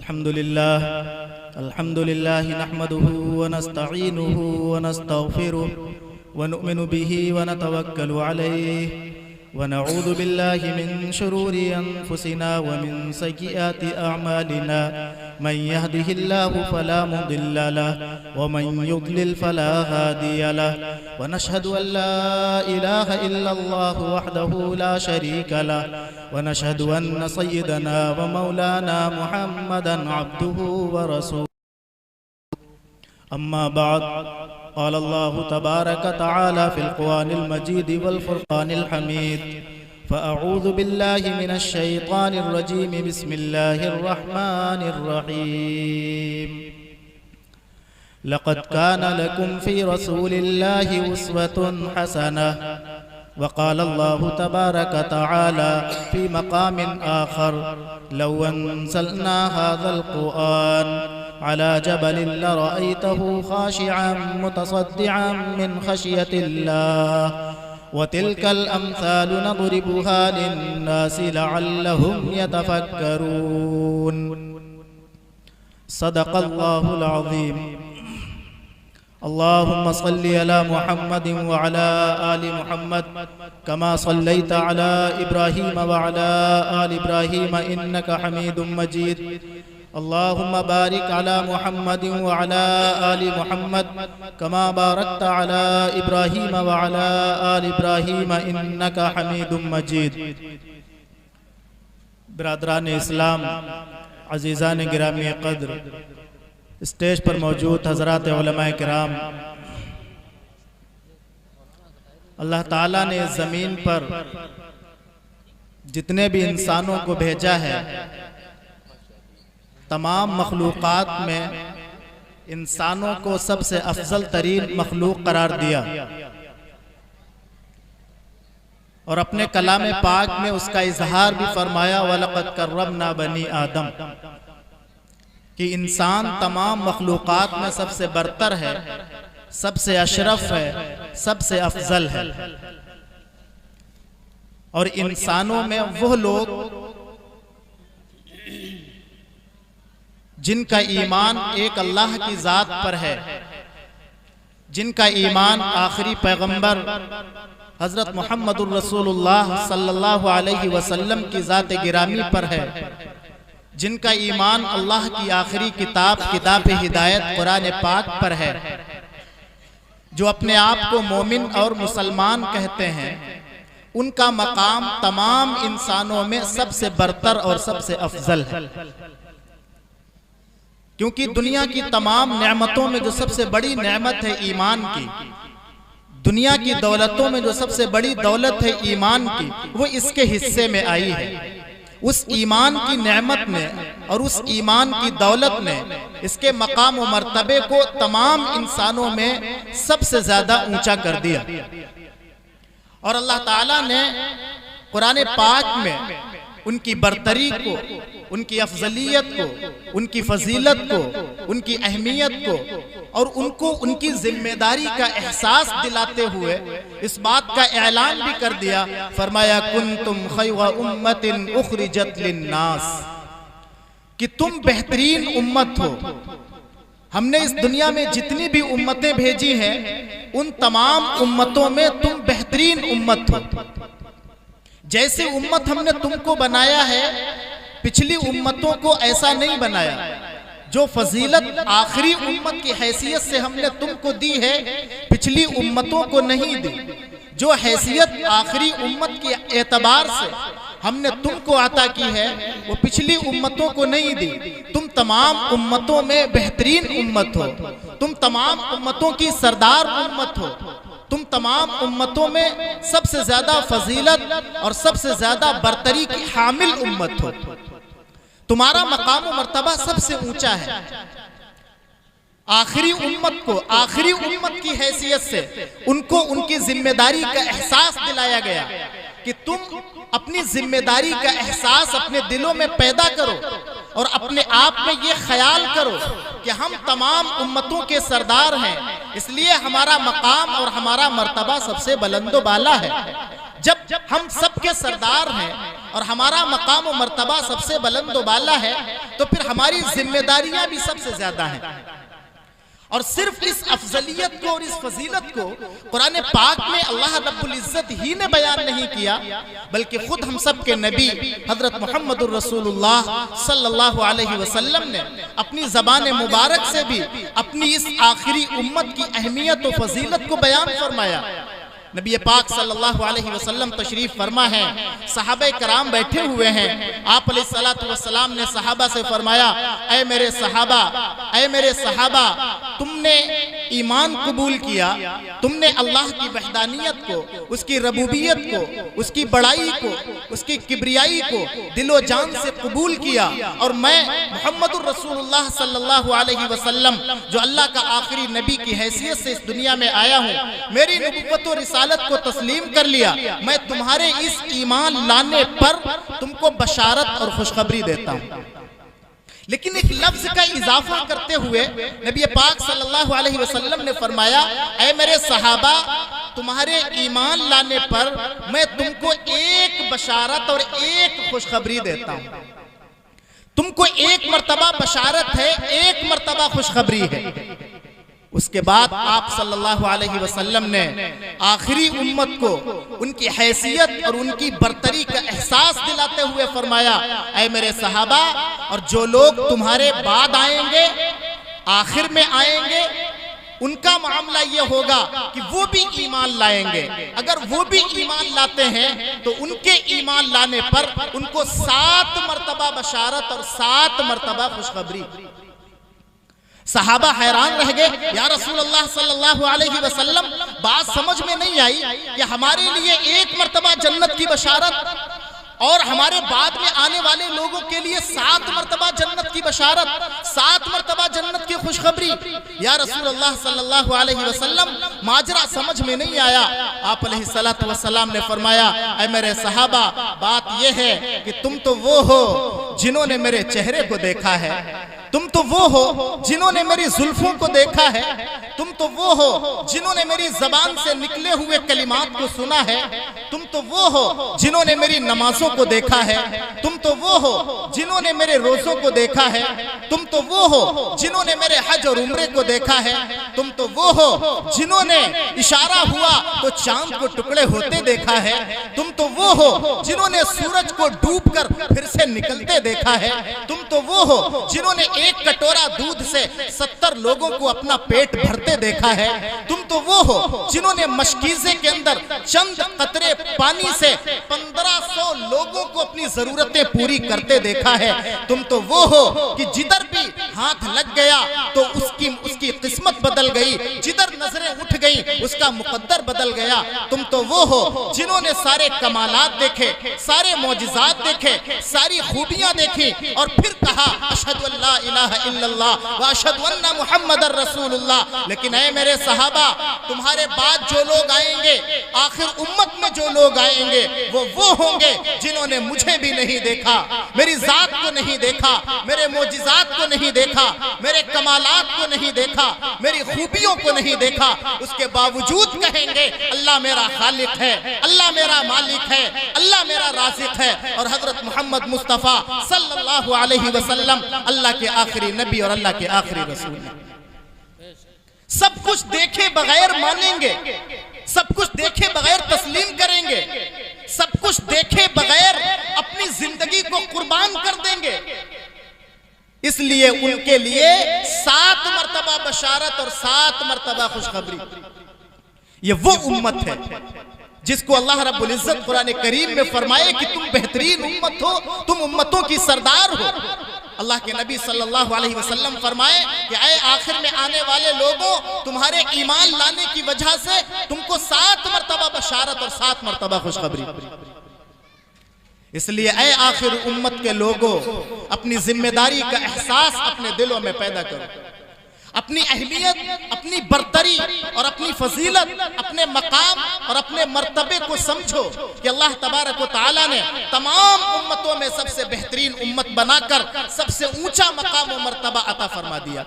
अल्हम्दुलिल्लाह नहमदुहु व नस्तईनुहु व नस्तगफिरुह व नु'मिनु बिही व नतवक्कलु अलैहि व नऊज़ु बिल्लाहि मिन शुरूरि अनफुसिना व मिन सय्यिआति अअमालिना मन यहदिहिल्लाहु फला मुदिल्ल लहु व मन युद्लिल फला हादिय लहु व नशहदु अन ला इलाहा इल्लल्लाहु वहदहु ला शरीका लहु व नशहदु अन्न सय्यदना व मौलाना मुहम्मदन अब्दुहु व रसूलुहु। अम्मा बाद, क़ाल अल्लाहु तबारक तआला फ़िल क़ुरआनिल मजीद वल फ़ुरक़ानिल हमीद। फ़अऊज़ु बिल्लाहि मिनश शैतानिर रजीम। बिस्मिल्लाहिर रहमानिर रहीम। लक़द कान लकुम फ़ी रसूलिल्लाहि उस्वतुन हसनह। वक़ाल अल्लाहु तबारक तआला फ़ी मक़ामिन आख़र लौ अंज़लना हाज़ल क़ुरआन अला जबलिन लरअयतहु ख़ाशिअन मुतसद्दिअन मिन ख़श्यतिल्लाह व तिल्कल अम्सालु नज़रिबुहा लिन्नासि लअल्लहुम यतफ़क्करून। सदक़ल्लाहुल अज़ीम। अल्लाहुम्मा सल्लि अला मुहम्मदिन व अला आलि मुहम्मद कमा सल्लैता अला इब्राहीम व अला आलि इब्राहीम इन्नका हमीदुम मजीद। अल्लाहुम्मा बारिक अला मुहम्मदिन व अला आलि मुहम्मद कमा बारकता अला इब्राहीम व अला आलि इब्राहीम इन्नका हमीदुम मजीद। बिरादरान इस्लाम, अज़ीज़ान गिरामी क़द्र, स्टेज पर मौजूद हज़रात उलमाए किराम, अल्लाह ताला ने इस ज़मीन पर जितने भी इंसानों को भेजा है, तमाम मखलूक़ात में इंसानों को सबसे अफजल तरीन मखलूक करार दिया और अपने कलाम पाक में उसका इजहार भी फरमाया, वलक़द कर्रमना बनी आदम, कि इंसान तमाम मखलूक़ात में सबसे बरतर है, सबसे अशरफ है, सबसे अफजल है। और इंसानों में वो लोग जिनका ईमान एक अल्लाह की ज़ात पर है, जिनका ईमान आखिरी पैगंबर हज़रत मुहम्मदुर रसूलुल्लाह सल्लल्लाहु अलैहि वसल्लम की ज़ात गिरामी पर है, जिनका ईमान अल्लाह की आखिरी किताब हिदायत कुरान पाक पर है, जो अपने आप को मोमिन और मुसलमान कहते हैं, उनका मकाम तमाम इंसानों में सबसे बरतर और सबसे अफजल है। क्योंकि दुनिया की तमाम नेमतों में जो सबसे बड़ी नेमत है ईमान की, दुनिया की दौलतों में जो सबसे बड़ी दौलत है ईमान की, वो इसके हिस्से में आई है। उस ईमान की नेमत ने और उस ईमान की दौलत ने इसके मकाम व मर्तबे को तमाम इंसानों में सबसे ज्यादा ऊंचा कर दिया। और अल्लाह ताला ने कुरान पाक में उनकी बरतरी को, उनकी अफजलियत को, उनकी फजीलत को, उनकी अहमियत को और उनको उनकी जिम्मेदारी का एहसास दिलाते हुए इस बात का ऐलान भी कर दिया। फरमाया कुंतुम खैरा उम्मतिन उखरिजत लिन्नास, कि तुम बेहतरीन उम्मत हो। हमने इस दुनिया में जितनी भी उम्मतें भेजी हैं, उन तमाम उम्मतों में तुम बेहतरीन उम्मत हो। जैसे उम्मत हमने तुमको बनाया है, पिछली उम्मतों को ऐसा नहीं बनाया। जो फजीलत आखिरी उम्मत की हैसियत से हमने तुमको दी है, पिछली उम्मतों को नहीं दी। जो हैसियत आखिरी उम्मत के एतबार से हमने तुमको अता की है, वो पिछली उम्मतों को नहीं दी। तुम तमाम उम्मतों में बेहतरीन उम्मत हो, तुम तमाम उम्मतों की सरदार उम्मत हो, तुम तमाम उम्मतों में सबसे ज्यादा फजीलत और सबसे ज्यादा बरतरी की हामिल उम्मत हो। तुम्हारा मकाम व मर्तबा सबसे ऊंचा है। आखिरी उम्मत को आखिरी उम्मत की हैसियत से उनको उनकी जिम्मेदारी का एहसास दिलाया गया कि तुम अपनी जिम्मेदारी का एहसास अपने दिलों में पैदा करो और अपने आप में ये ख्याल करो कि हम तमाम उम्मतों के सरदार हैं, इसलिए हमारा मकाम और हमारा मर्तबा सबसे बुलंदो बाला है। जब हम सबके सरदार हैं और हमारा मकाम और मर्तबा सबसे बुलंद व बाला है, तो फिर हमारी जिम्मेदारियां भी सबसे ज्यादा हैं। और सिर्फ इस अफजलियत को और इस फजीलत को कुरान पाक में अल्लाह रब्बुल इज्जत ही ने बयान नहीं किया, बल्कि खुद हम सब के नबी हजरत मोहम्मदुर रसूलुल्लाह सल्लल्लाहु अलैहि वसल्लम ने अपनी ज़बान मुबारक से भी अपनी इस आखिरी उम्मत की अहमियत और फजीलत को बयान फरमाया। नबी पाक सल्लल्लाहु अलैहि वसल्लम तशरीफ फरमा है, सहाबे कराम बैठे हुए हैं। आप अलैहिस्सलातु वस्सलाम ने सहाबा से फरमाया, ऐ मेरे सहाबा, तुमने ईमान कबूल किया, तुमने अल्लाह की वहदानियत को, उसकी रबूबियत को, उसकी बड़ाई को, उसकी किब्रियाई को दिलो जान से कबूल किया, और मैं मुहम्मदुर रसूलुल्लाह सल्लल्लाहु अलैहि वसल्लम जो अल्लाह का आखिरी नबी की हैसियत से इस दुनिया में आया हूँ, मेरी नबुव्वत और रिसालत को तस्लीम कर लिया। मैं तुम्हारे इस ईमान लाने पर तुमको बशारत और खुशखबरी देता हूँ। लेकिन एक लफ्ज का इजाफा करते हुए नबी पाक सल्लल्लाहु अलैहि वसल्लम ने फरमाया, ऐ मेरे सहाबा, तुम्हारे ईमान लाने पर मैं तुमको एक बशारत और एक खुशखबरी देता हूँ। तुमको एक मर्तबा बशारत है, एक मर्तबा खुशखबरी है। उसके बाद आप सल्लल्लाहु अलैहि वसल्लम ने आखिरी उम्मत को उनकी हैसियत और उनकी बरतरी का एहसास दिलाते हुए फरमाया, ऐ मेरे सहाबा, और जो लोग तुम्हारे बाद आएंगे, आखिर में आएंगे, उनका मामला ये होगा कि वो भी ईमान लाएंगे। अगर वो भी ईमान लाते हैं तो उनके ईमान लाने पर उनको 7 मर्तबा बशारत और 7 मर्तबा खुशखबरी। सहाबा हैरान रह गए, या रसूल अल्लाह सल्लल्लाहु अलैहि वसल्लम, बात समझ में नहीं आई कि हमारे लिए एक मर्तबा जन्नत की बशारत और हमारे बाद में आने वाले लोगों के लिए 7 मर्तबा जन्नत की बशारत, 7 मर्तबा जन्नत की खुशखबरी। या रसूल अल्लाह सल्लल्लाहु अलैहि वसल्लम, माजरा समझ में नहीं आया। आप अलैहिस्सलातु वस्सलाम ने फरमाया, ऐ मेरे सहाबा, बात यह है कि तुम तो वो हो जिन्होंने मेरे चेहरे को देखा है, तुम तो वो हो जिन्होंने मेरी जुल्फों को देखा है, तुम तो वो हो जिन्होंने मेरी जबान से निकले हुए कलिमात को सुना है, तुम तो वो हो जिन्होंने मेरी नमाजों को देखा है, तुम तो वो हो जिन्होंने मेरे रोजों को देखा है, तुम तो वो हो जिन्होंने मेरे हज और उम्रे को देखा है, तुम तो वो हो जिन्होंने इशारा हुआ तो चांद को टुकड़े होते देखा है, तुम तो वो हो जिन्होंने सूरज को डूबकर फिर से निकलते देखा है, तुम तो वो हो जिन्होंने एक कटोरा दूध से 70 लोगों को अपना पेट भरते देखा है, तुम तो वो हो जिन्होंने मशकीज़े के अंदर चंद कतरे पानी से 1500 लोगों को अपनी जरूरतें पूरी करते देखा है, तुम तो वो हो कि जिधर भी हाथ लग गया तो उसकी किस्मत बदल गई, जिधर नजरें उठ गई उसका मुकद्दर बदल गया, तुम तो वो हो जिन्होंने सारे कमालात देखे, सारे मौजिज़ात देखे, सारी खूबियां देखी और फिर कहा, अशहदु अल्ला इलाहा इल्लल्लाह व अशहदु अन्ना मुहम्मदर रसूलुल्लाह। लेकिन ऐ मेरे सहाबा, तुम्हारे बाद जो लोग आएंगे, आखिर उम्मत में जो लोग आएंगे, वो होंगे जिन्होंने मुझे भी नहीं देखा, मेरी जात को नहीं देखा, मेरे मौजिज़ात को नहीं देखा, मेरे कमालात को नहीं देखा, मेरी खूबियों को नहीं देखा, उसके बावजूद कहेंगे अल्लाह मेरा खालिक है, अल्लाह मेरा मालिक है, अल्लाह मेरा राज़िक है। और हजरत मोहम्मद मुस्तफ़ा सल्लल्लाहु अलैहि वसल्लम अल्लाह के आखिरी नबी और अल्लाह के आखिरी रसूल हैं। सब कुछ देखे बगैर मानेंगे, सब कुछ देखे बगैर तस्लीम करेंगे, सब कुछ देखे बगैर अपनी जिंदगी को कुर्बान कर देंगे। इसलिए उनके लिए 7 मर्तबा बशारत और 7 मर्तबा खुशखबरी। ये वो उम्मत है जिसको अल्लाह रब्बुल इज्जत कुरान करीम में फरमाए कि तुम बेहतरीन उम्मत हो, तुम उम्मतों की सरदार हो। अल्लाह के नबी सल्लल्लाहु अलैहि वसल्लम फरमाए कि ऐ आखिर में आने वाले लोगों, तुम्हारे ईमान लाने की वजह से तुमको 7 मर्तबा बशारत और 7 मर्तबा खुशखबरी। इसलिए ऐ आखिर उम्मत के लोगों, अपनी जिम्मेदारी का एहसास अपने दिलों में पैदा करो, अपनी अहमियत, अपनी बरतरी और अपनी फजीलत, अपने मकाम और अपने मर्तबे को समझो कि अल्लाह तबारक व तआला ने तमाम उम्मतों में सबसे बेहतरीन उम्मत बनाकर सबसे ऊंचा मकाम और मर्तबा अता फरमा दिया।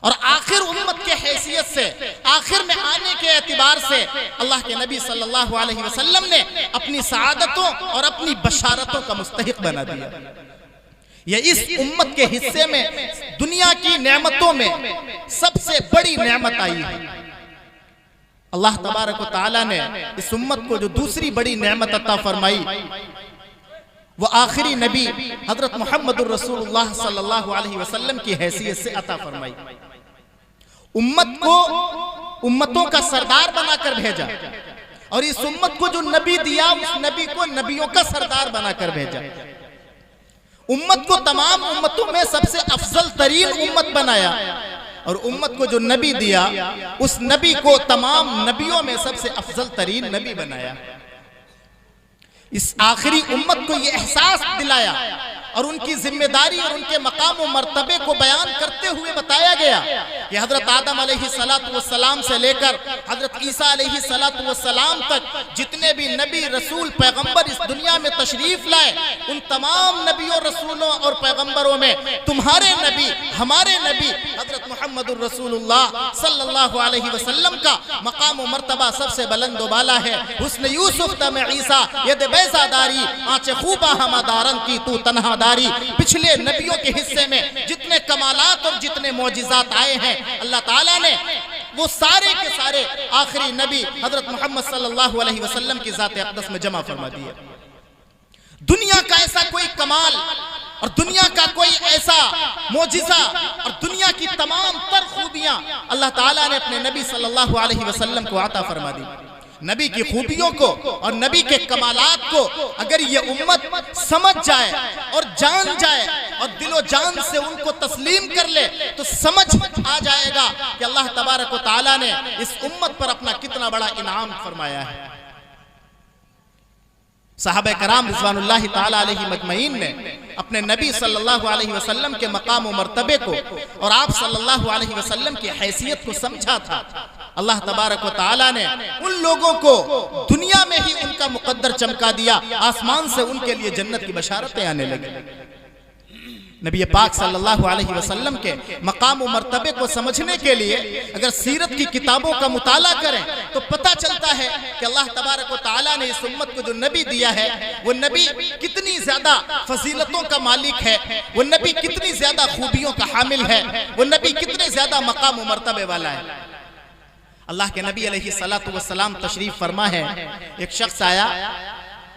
और आखिर उम्मत के हैसियत से, आखिर में आने के एतबार एतबार से अल्लाह के नबी सल्लल्लाहु अलैहि वसल्लम ने अपनी सआदतों और अपनी बशारतों का मुस्तहिक बना दिया। ये इस उम्मत के हिस्से में दुनिया की नेमतों में सबसे बड़ी नेमत आई है। अल्लाह तबारक व तआला ने इस उम्मत को जो दूसरी बड़ी नेमत अता फरमाई वो आखिरी नबी हजरत मुहम्मदुर रसूलुल्लाह सल्लल्लाहु अलैहि वसल्लम की हैसियत से अता फरमाई। उम्मत को उम्मतों का सरदार बनाकर भेजा और इस उम्मत को जो नबी दिया उस नबी को नबियों का सरदार बनाकर भेजा। उम्मत को तमाम उम्मतों में सबसे अफजल तरीन उम्मत बनाया और उम्मत को जो नबी दिया उस नबी को तमाम नबियों में सबसे अफजल तरीन नबी बनाया। इस आखिरी उम्मत को यह एहसास दिलाया और उनकी जिम्मेदारी और उनके मकाम और मर्तबे को बयान करते हुए बताया गया कि हजरत आदम अलैहिस्सलाम से लेकर हजरत ईसा अलैहिस्सलाम तक जितने भी नबी रसूल पैगंबर इस दुनिया में तशरीफ लाए उन तमाम नबियों रसूलों और पैगंबरों में तुम्हारे नबी हमारे नबी हजरत मुहम्मदुर रसूलुल्लाह सल्लल्लाहु अलैहि वसल्लम का मकाम और मर्तबा सबसे बुलंद व बाला है। हुस्न यूसुफ तम ईसा यद बैसादारी आंचे खूबा हमादारन की तू तन्हा। पिछले नबियों के हिस्से में जितने कमालात और जितने मौजिज़ात आए हैं अल्लाह ताला ने वो सारे के सारे आखिरी नबी हजरत मोहम्मद सल्लल्लाहु अलैहि वसल्लम की ज़ात अक़दस में जमा फरमा दिए। दुनिया का ऐसा कोई कमाल और दुनिया का कोई ऐसा मौजिज़ा और दुनिया की तमाम तर खूबियां अल्लाह ताला ने अपने नबी सल्लल्लाहु अलैहि वसल्लम को अता फरमा दी। नबी की खूबियों को और नबी के कमालात को अगर ये उम्मत समझ जाए और जान जाए और दिलो जान से उनको तस्लीम कर ले तो समझ आ जाएगा कि अल्लाह तबारक व तआला ने इस उम्मत पर अपना कितना बड़ा इनाम फरमाया है। सहाबा कराम रिज़वानुल्लाहि ताला अलैहि मजमईन ने अपने नबी सल्लल्लाहु अलैहि वसल्लम के मकाम और मर्तबे को और आप सल्लल्लाहु अलैहि वसल्लम की हैसियत को समझा था। अल्लाह तबारक व तआला ने उन लोगों को दुनिया में ही उनका मुकद्दर चमका दिया, आसमान से उनके लिए जन्नत की बशारतें आने लगी। नबी पाक सल्लल्लाहु अलैहि वसल्लम के मकाम और मर्तबे को समझने के लिए अगर सीरत की किताबों का मुताला करें तो पता चलता है कि अल्लाह तबारक व तआला ने इस उम्मत को जो नबी दिया है वो नबी कितनी ज्यादा फजीलतों का मालिक है, वो नबी कितनी ज्यादा खूबियों का हामिल है, वो नबी कितने ज्यादा मकाम और मर्तबे वाला है। अल्लाह के नबी अलैहिस्सलातु वस्सलाम तशरीफ फरमा है। एक शख्स आया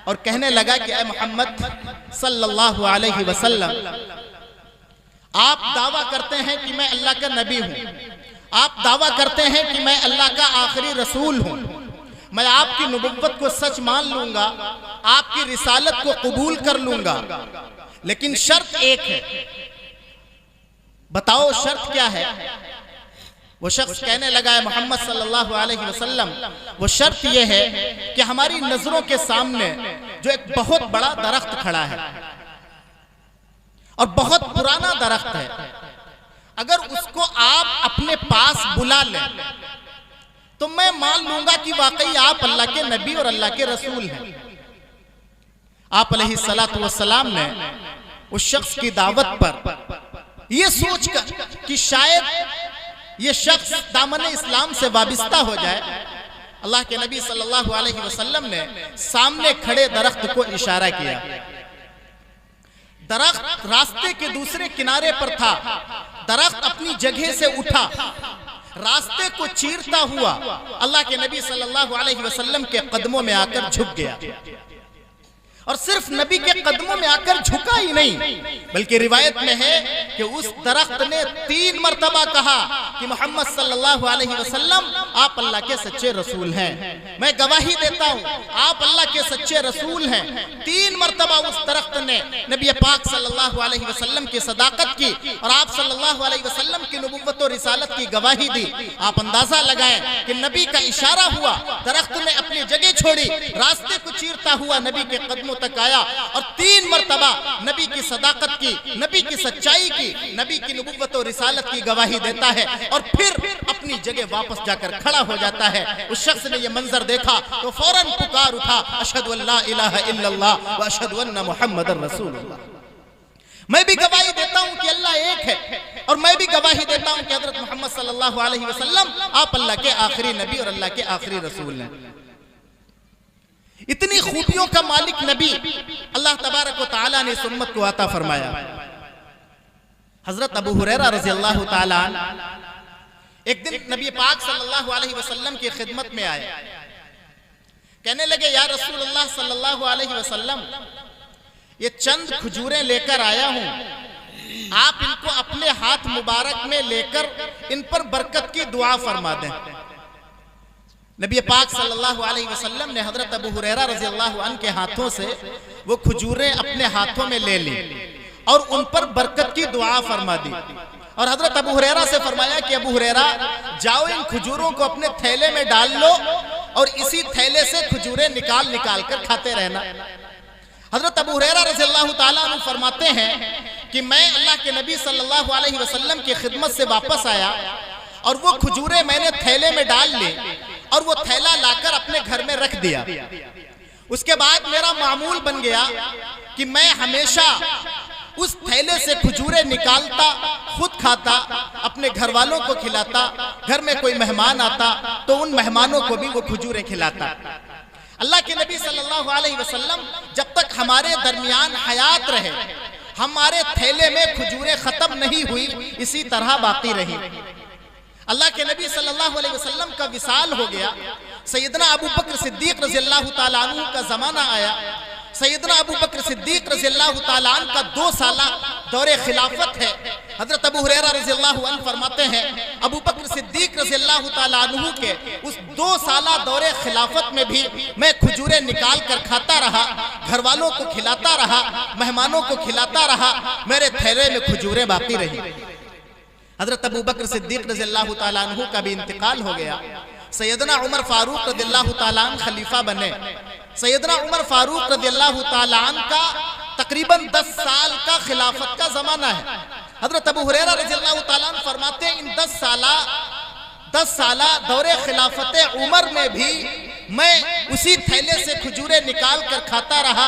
और कहने लगा कि ऐ मोहम्मद सल्लल्लाहु अलैहि वसल्लम, आप दावा करते हैं कि मैं अल्लाह का नबी हूं, आप दावा करते हैं कि मैं अल्लाह का आखिरी रसूल हूं, मैं आपकी नबुव्वत को सच मान लूंगा, आपकी रिसालत को कबूल कर लूंगा, लेकिन शर्त एक है। बताओ शर्त क्या है? वो शख्स कहने लगा है मोहम्मद सल्लल्लाहु अलैहि वसल्लम, वो शर्त यह है कि हमारी नजरों के सामने जो एक बहुत बड़ा दरख्त खड़ा है और बहुत पुराना दरख्त है, अगर उसको आप अपने पास बुला लें तो मैं मान लूंगा कि वाकई आप अल्लाह के नबी और अल्लाह के रसूल हैं। आप अलैहिस्सलातु वस्सलाम ने उस शख्स की दावत पर यह सोचकर कि शायद ये शख्स दामन इस्लाम से वाबिस्ता हो जाए, अल्लाह के नबी सल्लल्लाहु अलैहि वसल्लम ने सामने खड़े दरख्त को इशारा किया। दरख्त रास्ते के दूसरे किनारे पर था, दरख्त अपनी जगह से उठा, रास्ते को चीरता हुआ अल्लाह के नबी सल्लल्लाहु अलैहि वसल्लम के कदमों में आकर झुक गया। और सिर्फ नबी के कदमों में आकर झुका ही नहीं, बल्कि रिवायत में है कि उस दरख्त ने 3 मरतबा कहा कि मोहम्मद सल्लल्लाहु अलैहि वसल्लम आप अल्लाह के सच्चे रसूल हैं, मैं गवाही देता हूँ आप अल्लाह के सच्चे रसूल हैं। 3 मरतबा उस दरख्त ने नबी पाक सल्लल्लाहु अलैहि वसल्लम की सदाकत की और आप सल्लल्लाहु अलैहि वसल्लम की नबुव्वत और रिसालत की गवाही दी। आप अंदाजा लगाएं कि नबी का इशारा हुआ, दरख्त ने अपनी जगह छोड़ी, रास्ते को चीरता हुआ नबी के कदमों तक आया और 3 मरतबा नबी की सदाकत की, नबी की सच्चाई की, नबी की नबुव्वत और रिसालत की गवाही देता है और फिर अपनी जगह वापस जाकर खड़ा हो जाता है। उस शख्स ने यह मंजर देखा तो फौरन पुकार उठा, अशहदु अल्ला इलाहा इल्लल्लाह व अशहदु अन्ना मुहम्मदर रसूलुल्लाह। मैं भी गवाही देता हूं कि अल्लाह एक है, और मैं भी गवाही देता हूं कि हजरत मोहम्मद सल्लल्लाहु अलैहि वसल्लम आप अल्लाह के आखिरी नबी और अल्लाह के आखिरी रसूल हैं। इतनी खूबियों का मालिक नबी अल्लाह तबारक व तआला ने इस उम्मत को अता फरमाया। हजरत अबू हुरैरा रज़ी अल्लाह तआला एक दिन नबी पाक सल्लल्लाहु अलैहि वसल्लम की खिदमत में आए, कहने लगे या रसूल अल्लाह सल्लल्लाहु अलैहि वसल्लम, ये चंद खजूरें लेकर आया हूं, आप इनको अपने हाथ मुबारक में लेकर इन पर बरकत की दुआ फरमा दें। नबी पाक सल्लल्लाहु अलैहि वसल्लम ने हजरत अबू हुरैरा रज़ी अल्लाहु अन्हु के हाथों से वो खजूरें अपने हाथों में ले ली और उन पर बरकत की दुआ फरमा दी। और हजरत अबू हुरैरा से फरमाया कि अबू हुरैरा, जाओ इन खजूरों को अपने थैले में डाल लो और इसी थैले से खजूरें निकाल निकाल कर खाते रहना। हजरत अबू हुरैरा रज़ियल्लाहु ताला अन्हु फरमाते हैं कि मैं अल्लाह के नबी सल्लल्लाहु अलैहि वसल्लम की खिदमत से वापस आया और वो खजूरें मैंने थैले में डाल ली और वो थैला लाकर अपने घर में रख दिया। उसके बाद मेरा मामूल बन गया कि मैं हमेशा उस थैले से खजूरें निकालता, खुद खाता, अपने घर वालों को खिलाता, घर में कोई मेहमान आता तो उन मेहमानों को भी वो खजूरें खिलाता। अल्लाह के नबी सल्लल्लाहु अलैहि वसल्लम जब तक हमारे दरमियान हयात रहे, हमारे थैले में खजूरें खत्म नहीं हुई, इसी तरह बाकी रही। अल्लाह के नबी सल्लल्लाहु अलैहि वसल्लम का विसाल हो गया। सैयदना अबू बकर सिद्दीक रज़ियल्लाहु ताला अन्हु का जमाना आया। सैयदना अबू बकर सिद्दीक रज़ियल्लाहु ताला अन्हु का 2 साल दौरे खिलाफत है। हजरत अबू हुरैरा रज़ियल्लाहु अन्हु फरमाते हैं, अबू बकर सिद्दीक रज़ियल्लाहु ताला अन्हु के उस 2 साल दौरे खिलाफत में भी मैं खजूरें निकाल कर खाता रहा, घर वालों को खिलाता रहा, मेहमानों को खिलाता रहा, मेरे थैले में खजूरें बाकी रही। हजरत अबू बकर सिद्दीक रज़ियल्लाहु ताला अन्हु का भी इंतकाल हो गया। सैयदना उमर फारूक रज़ियल्लाहु ताला अन्हु खलीफा बने। सैयदना उमर फारूक रज़ियल्लाहु ताला अन्हु का तकरीबन 10 साल का खिलाफत का जमाना है। हजरत अबू हुरैरा रज़ियल्लाहु ताला अन्हु फरमाते हैं, इन 10 साल दौरे खिलाफत उमर में भी मैं उसी थैले से खजूरें निकाल कर खाता रहा,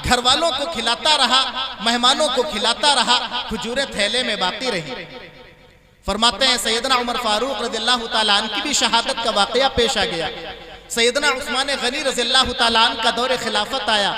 घर वालों को खिलाता रहा, मेहमानों को खिलाता रहा, खजूरें थैले में बाकी रही। फरमाते हैं सैयदना उमर फारूक रज़ियल्लाहु ताला अन्हु की भी शहादत का वाकया पेश आ गया। सैयदना उस्मान गनी रज़ियल्लाहु ताला अन्हु का दौरे खिलाफत आया।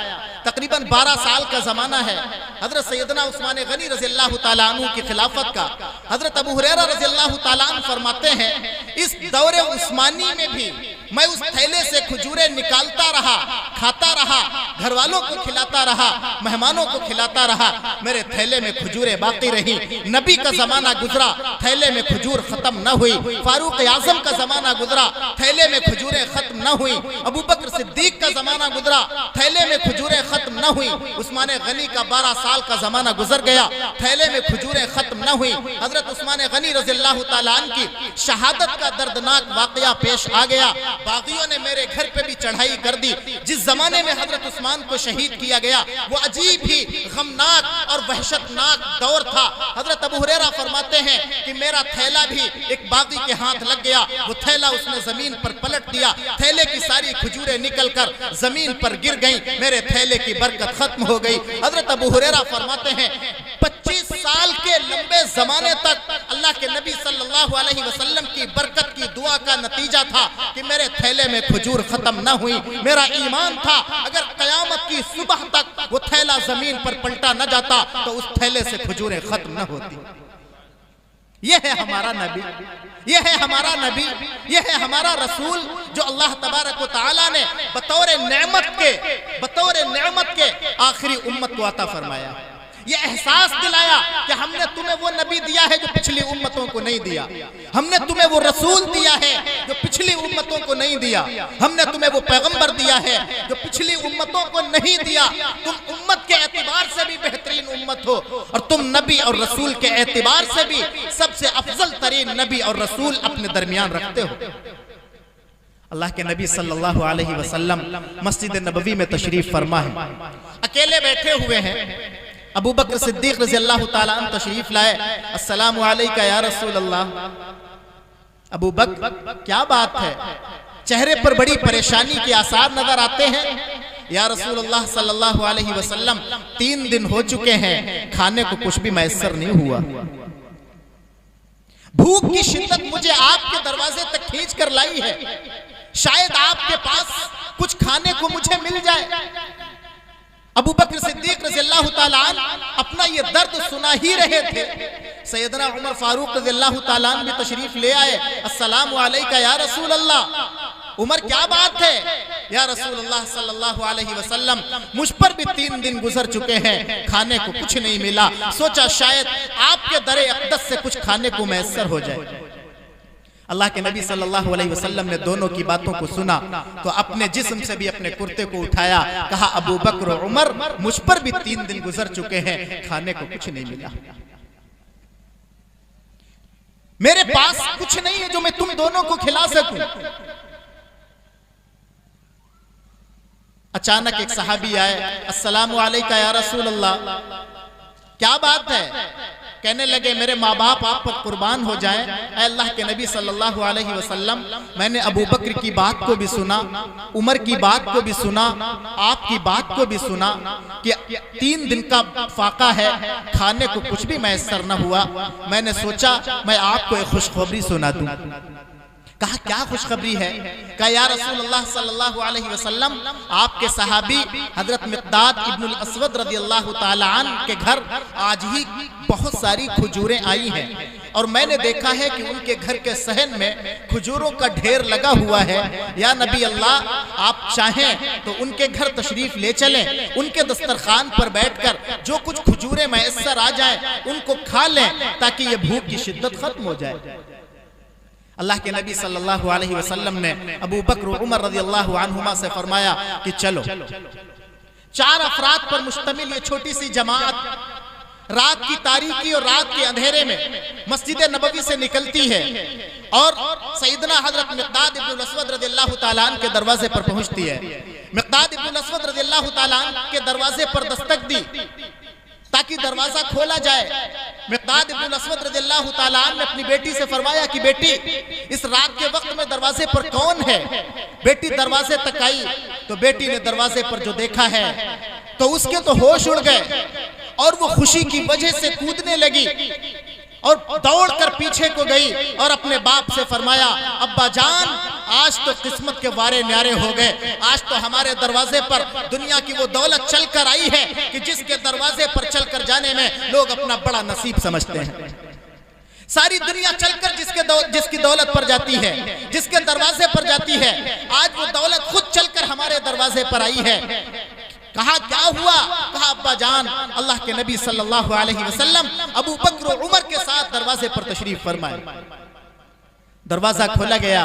तकरीबन 12 साल का जमाना है हजरत सैयदना उस्मान गनी रज़ियल्लाहु ताला अन्हु की खिलाफत का। हजरत अबू हुरैरा रज़ियल्लाहु ताला अन्हु फरमाते हैं, इस दौरे उस्मानी में भी मैं उस थैले से खजूरें निकालता रहा, खाता रहा, घर वालों को खिलाता रहा, मेहमानों को खिलाता रहा, मेरे थैले में खजूरें बाकी रही। नबी का जमाना गुजरा, थैले में खजूर खत्म न हुई। फारूक आजम का जमाना गुजरा, थैले में खजूरें खत्म न हुई। अबू बकर सिद्दीक का जमाना गुजरा, थैले में खजूरें खत्म न हुई। उस्मान गनी का 12 साल का जमाना गुजर गया, थैले में खजूरें खत्म न हुई। हजरत उस्मान गनी रज़ियल्लाहु ताला अन्हु की शहादत का दर्दनाक वाकया पेश आ गया। बागियों ने मेरे घर पे भी चढ़ाई कर दी। जिस जमाने में हजरत उस्मान को शहीद किया गया वो अजीब ही गमनाक और वहशतनाक दौर था। हजरत अबू हुरैरा फरमाते हैं कि मेरा थैला भी एक बागी के हाथ लग गया, वो थैला उसने जमीन पर पलट दिया, थैले की सारी खजूरें निकलकर जमीन पर गिर गईं, मेरे थैले की बरकत खत्म हो गई। हजरत अबू हुरैरा फरमाते हैं 25 साल के लंबे जमाने तक अल्लाह के नबी सल्लल्लाहु अलैहि वसल्लम की बरकत की दुआ का नतीजा था कि मेरे थैले में खजूर खत्म न हुई। मेरा ईमान था अगर कयामत की सुबह तक वो थैला जमीन पर पलटा न जाता तो उस थैले से खजूरें खत्म न होती। यह है हमारा नबी, यह है हमारा नबी, यह है हमारा रसूल जो अल्लाह तबारक व तआला ने बतौर नेमत के आखिरी उम्मत को अता फरमाया। ये एहसास दिलाया कि हमने तुम्हें वो नबी दिया है जो पिछली उम्मतों को नहीं दिया, हमने तुम्हें वो रसूल दिया है जो पिछली उम्मतों को नहीं दिया, हमने तुम्हें वो पैगंबर दिया है जो पिछली उम्मतों को नहीं दिया। तुम उम्मत के एतबार से भी बेहतरीन उम्मत हो और तुम नबी और रसूल के एतबार से भी सबसे अफजल तरीन नबी और रसूल अपने दरमियान रखते हो। अल्लाह के नबी सल्लल्लाहु अलैहि वसल्लम मस्जिद नबवी में तशरीफ फरमा है, अकेले बैठे हुए हैं। अबू बकर सिद्दीक रज़ियल्लाहु ताला अन्हु तशरीफ लाए। अस्सलामु अलैका या रसूल अल्लाह। अबू बकर क्या बात है, चेहरे पर बड़ी परेशानी के आसार नजर आते हैं। या रसूल अल्लाह सल्लल्लाहु अलैहि वसल्लम 3 दिन हो चुके हैं, खाने को कुछ भी मैसर नहीं हुआ। भूख की शिद्दत मुझे आपके दरवाजे तक खींच कर लाई है, शायद आपके पास कुछ खाने को मुझे मिल जाए। अबू बकर सिद्दीक रज़ियल्लाहु ताला अन्हु अपना ये दर्द सुना ही रहे थे। सैयदना उमर फारूक रज़ियल्लाहु ताला अन्हु भी तशरीफ ले आए। अस्सलामु अलैका या रसूल अल्लाह। उमर क्या बात है या रसूल अल्लाह सल्लल्लाहु अलैहि वसल्लम, मुझ पर भी 3 दिन गुजर चुके हैं, खाने को कुछ नहीं मिला, सोचा शायद आपके दरे अक़दस से कुछ खाने को मैसर हो जाए। अल्लाह के नबी सल्लल्लाहु अलैहि वसल्लम ने दोनों की बातों को सुना तो अपने जिस्म से भी अपने कुर्ते को उठाया, कहा अबू बकर और उमर, मुझ पर भी 3 दिन गुजर चुके हैं, खाने को कुछ नहीं मिला, मेरे पास कुछ नहीं है जो मैं तुम दोनों को खिला सकूं। अचानक एक सहाबी आए, अस्सलामु अलैका या रसूल अल्लाह। क्या बात है? कहने लगे मेरे माँ बाप आप पर कुर्बान हो जाएं। ऐ अल्लाह के नबी सल्लल्लाहु अलैहि वसल्लम, मैंने अबू बकर की बात को भी सुना, उमर की बात को भी सुना, आपकी बात को भी सुना कि 3 दिन का फाका है, खाने को कुछ भी मैसर न हुआ। मैंने सोचा मैं आपको एक खुशखबरी सुना दूं। कहा क्या खुशखबरी है? कहा या रसूलुल्लाह सल्लल्लाहु अलैहि वसल्लम, आपके सहाबी हजरत मिक़दाद इब्नुल अस्वद रज़ियल्लाहु ताला अन्हु के घर आज ही बहुत सारी खजूरें आई हैं और मैंने देखा है कि उनके घर के सहन में खजूरों का ढेर लगा हुआ है। या नबी अल्लाह, आप चाहें तो उनके घर तशरीफ ले चलें, उनके दस्तरखान पर बैठकर जो कुछ खजूरें मैसर आ जाए उनको खा लें ताकि ये भूख की शिद्दत खत्म हो जाए। अल्लाह के नबी सल्लल्लाहु अलैहि वसल्लम ने अबू बकर उमर रज़ियल्लाहु अन्हुमा से फरमाया कि चलो। 4 अफराद पर मुश्तमिल ये छोटी सी जमात रात की तारीकी और रात के अंधेरे में मस्जिद नबवी से निकलती है और सैयदना हजरत मिक़दाद इब्नुल अस्वद रज़ियल्लाहु ताला अन्हु के दरवाजे पर पहुंचती है। मिक़दाद इब्नुल अस्वद रज़ियल्लाहु ताला अन्हु के दरवाजे पर दस्तक दी ताकि दरवाजा खोला जाए। मिक़दाद इब्नुल अस्वद रज़ियल्लाहु ताला अन्हु ने अपनी बेटी से फरमाया कि बेटी, इस रात के वक्त में दरवाजे पर कौन है? बेटी दरवाजे तक आई तो बेटी ने दरवाजे पर जो देखा है तो उसके तो होश उड़ गए और वो खुशी की वजह से कूदने लगी और दौड़कर पीछे को गई और अपने बाप से फरमाया, अब्बा जान, आज तो किस्मत के वारे न्यारे हो गए, आज तो हमारे दरवाजे पर दुनिया की वो दौलत चल कर आई है कि जिसके दरवाजे पर चलकर जाने में लोग अपना बड़ा नसीब समझते हैं। सारी दुनिया चलकर जिसकी दौलत पर जाती है, जिसके दरवाजे पर जाती है, आज वो दौलत खुद चलकर हमारे दरवाजे पर आई है। कहा क्या हुआ? कहा अब्बा जान, अल्लाह के नबी सल्लल्लाहु अलैहि वसल्लम अबू बकर और उमर के साथ दरवाजे पर तशरीफ फरमाए। दरवाजा खोला गया।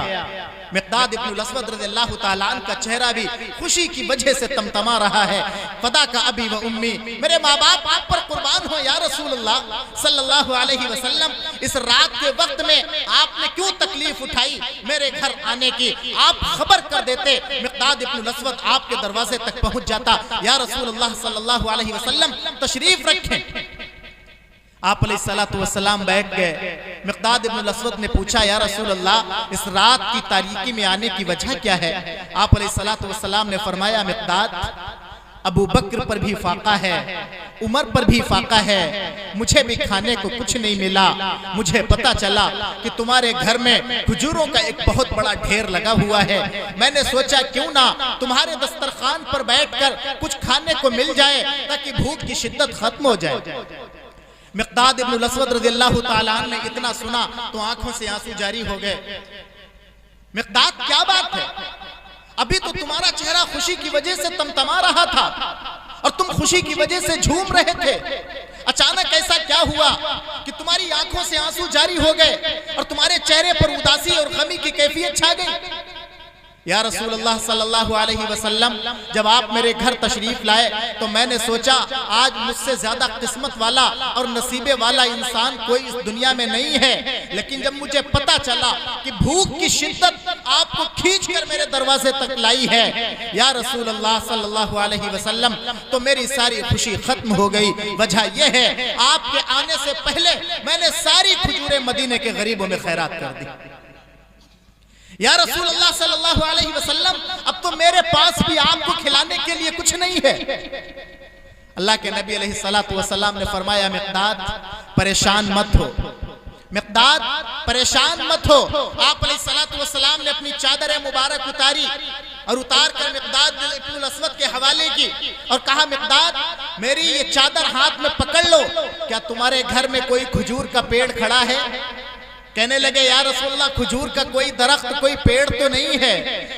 मिक़दाद इब्नुल अस्वद रज़ियल्लाहु ताला अन्हु का चेहरा भी खुशी की वजह से तमतमा रहा है। फदा का अबी व उम्मी, मेरे माँ बाप आप पर कुर्बान हो या रसूलुल्लाह सल्लल्लाहु अलैहि वसल्लम, इस रात के वक्त में आपने क्यों तकलीफ उठाई मेरे घर आने की? आप खबर कर देते, मिक़दाद इब्नुल अस्वद आपके दरवाजे तक पहुंच जाता। या रसूलुल्लाह सल्लल्लाहु अलैहि वसल्लम तशरीफ रखें। आप अलैहिस्सलातु वस्सलाम बैठ गए। मिक़दाद इब्नुल अस्वद ने पूछा, या रसूल अल्लाह, इस रात की तारीकी में आने की वजह क्या है? आप अलैहिस्सलातु वस्सलाम ने फरमाया, मिक़दाद, अबू बकर पर भी फाका है, उमर पर भी फाका है, मुझे भी खाने को कुछ नहीं मिला। मुझे पता चला कि तुम्हारे घर में खजूरों का एक बहुत बड़ा ढेर लगा हुआ है। मैंने सोचा क्यों ना तुम्हारे दस्तरखान पर बैठकर कुछ खाने को मिल जाए ताकि भूख की शिद्दत खत्म हो जाए। मिक़दाद इब्नुल अस्वद रज़ियल्लाहु ताला अन्हु ने इतना सुना तो आंखों से आंसू जारी हो गए। मिक़दाद, क्या बात है? अभी तो तुम्हारा चेहरा खुशी की वजह से तमतमा रहा था और तुम खुशी की वजह से झूम रहे थे। अचानक ऐसा क्या हुआ कि तुम्हारी आंखों से आंसू जारी हो गए और तुम्हारे चेहरे पर उदासी और गमी की कैफियत छा गई? या रसूलुल्लाह सल्लल्लाहु अलैहि वसल्लम, जब आप मेरे घर तशरीफ लाए तो मैंने सोचा आज मुझसे ज्यादा किस्मत वाला और नसीबे वाला इंसान कोई इस दुनिया में नहीं है। लेकिन जब मुझे पता चला कि भूख की शिद्दत आपको खींचकर मेरे दरवाजे तक लाई है या रसूलुल्लाह सल्लल्लाहु अलैहि वसल्लम, तो मेरी सारी खुशी खत्म हो गई। वजह यह है, आपके आने से पहले मैंने सारी खजूरें मदीने के गरीबों में खैरात कर दी। या रसूलुल्लाह सल्लल्लाहु अलैहि वसल्लम, अब तो मेरे पास भी आपको खिलाने के लिए कुछ नहीं है। अल्लाह के नबी अलैहिस्सलातु वस्सलाम ने फरमाया, मिक़दाद, परेशान मत हो। मिक़दाद मिक़दाद परेशान मत हो। आप अलैहिस्सलातु वस्सलाम ने अपनी चादर मुबारक उतारी और उतार कर मिक़दाद इब्नुल अस्वद के हवाले की और कहा, मिक़दाद मेरी ये चादर हाथ में पकड़ लो, क्या तुम्हारे घर में कोई खजूर का पेड़ खड़ा है? कहने लगे, या रसूलल्लाह खजूर का कोई दरख्त कोई पेड़ तो नहीं है,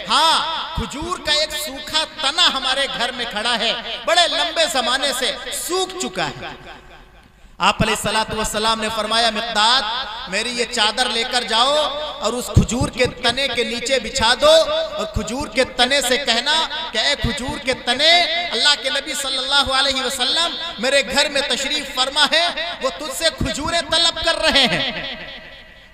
हाँ खजूर का एक सूखा तना हमारे घर में खड़ा है, बड़े लंबे जमाने से सूख चुका है। आप अलैहिस्सलातु वस्सलाम ने फरमाया, मिक़दाद मेरी ये चादर लेकर जाओ और उस खजूर के तने के नीचे बिछा दो और खजूर के तने से कहना कि ए खजूर के तने, अल्लाह के नबी सल्लल्लाहु अलैहि वसल्लम मेरे घर में तशरीफ फरमा है, वो तुझसे खजूरें तलब कर रहे हैं।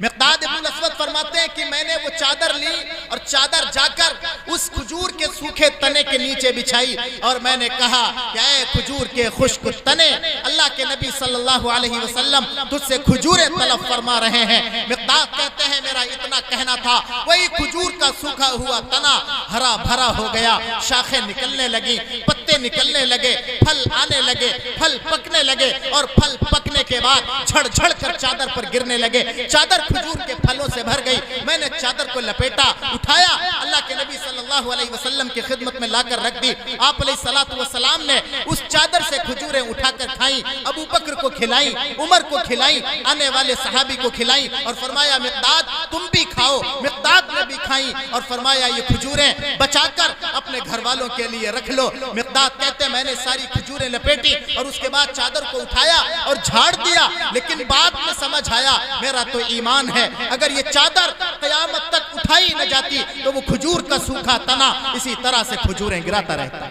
मिक़दाद इब्नुल अस्वद फरमाते हैं कि मैंने वो चादर ली और चादर जाकर उस खजूर के सूखे तने के नीचे बिछाई और मैंने कहा कि ऐ खजूर के खुश्क तने, अल्लाह के नबी सल्लल्लाहु अलैहि वसल्लम तुझसे खजूरें तलब फरमा रहे हैं। मिक़दाद कहते हैं, मेरा इतना कहना था, वही खजूर का सूखा हुआ तना हरा भरा हो गया, शाखें निकलने लगी, पत्ते निकलने लगे, फल आने लगे, फल पकने लगे और फल पकने के बाद झड़ झड़ कर चादर पर गिरने लगे। चादर खजूर के फलों से भर गई। मैंने चादर को लपेटा, उठाया, अल्लाह के नबी सल्लल्लाहु अलैहि वसल्लम की खिदमत में लाकर रख दी। आप अलैहिस्सलातु वस्सलाम ने उस चादर से खजूरें उठाकर खाई, अबू बकर को खिलाई, उमर को खिलाई, आने वाले सहाबी को खिलाई और फरमाया, मिक़दाद तुम भी खाओ। मिक़दाद ने भी खाई और फरमाया, ये खजूरें बचाकर अपने घर वालों के लिए रख लो। मिक़दाद कहते, मैंने सारी खजूरें लपेटी और उसके बाद चादर को उठाया और झाड़ दिया, लेकिन बाद में समझ आया मेरा तो ईमान है, अगर ये चादर क़यामत तक उठाई न जाती तो वो खजूर का सूखा तना इसी तरह से खजूरें गिराता रहता।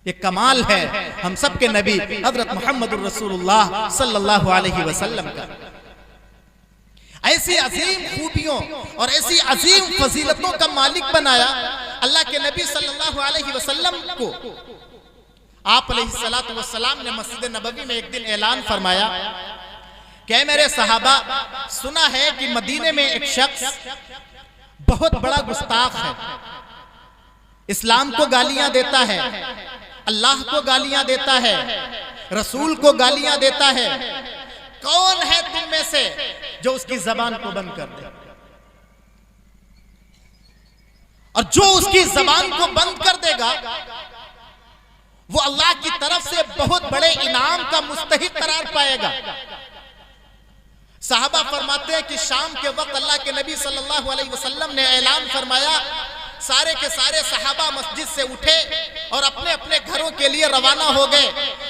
ये कमाल है हम सब के नबी हज़रत मुहम्मदुर रसूलुल्लाह सल्लल्लाहु अलैहि वसल्लम का। ऐसी अजीम खूबियों और ऐसी अजीम फजीलतों का मालिक बनाया अल्लाह के नबी सल्लल्लाहु अलैहि वसल्लम को। आप अलैहिस्सलातु वस्सलाम ने मस्जिद नबवी में एक दिन ऐलान फरमाया कि मेरे सहाबा, सुना है कि मदीने में एक शख्स बहुत बड़ा गुस्ताख है, इस्लाम को गालियां देता है, अल्लाह को गालियां देता है, रसूल को गालियां देता है। कौन है तुम में से जो उसकी जबान को बंद कर दे? और जो उसकी जबान को बंद कर देगा वो अल्लाह की तरफ से बहुत बड़े इनाम का मुस्तहिक करार पाएगा। साहबा फरमाते हैं कि शाम के वक्त अल्लाह के नबी सल्लल्लाहु अलैहि वसल्लम ने ऐलान फरमाया, सारे के सारे सहाबा मस्जिद से उठे और अपने अपने घरों के लिए रवाना हो गए,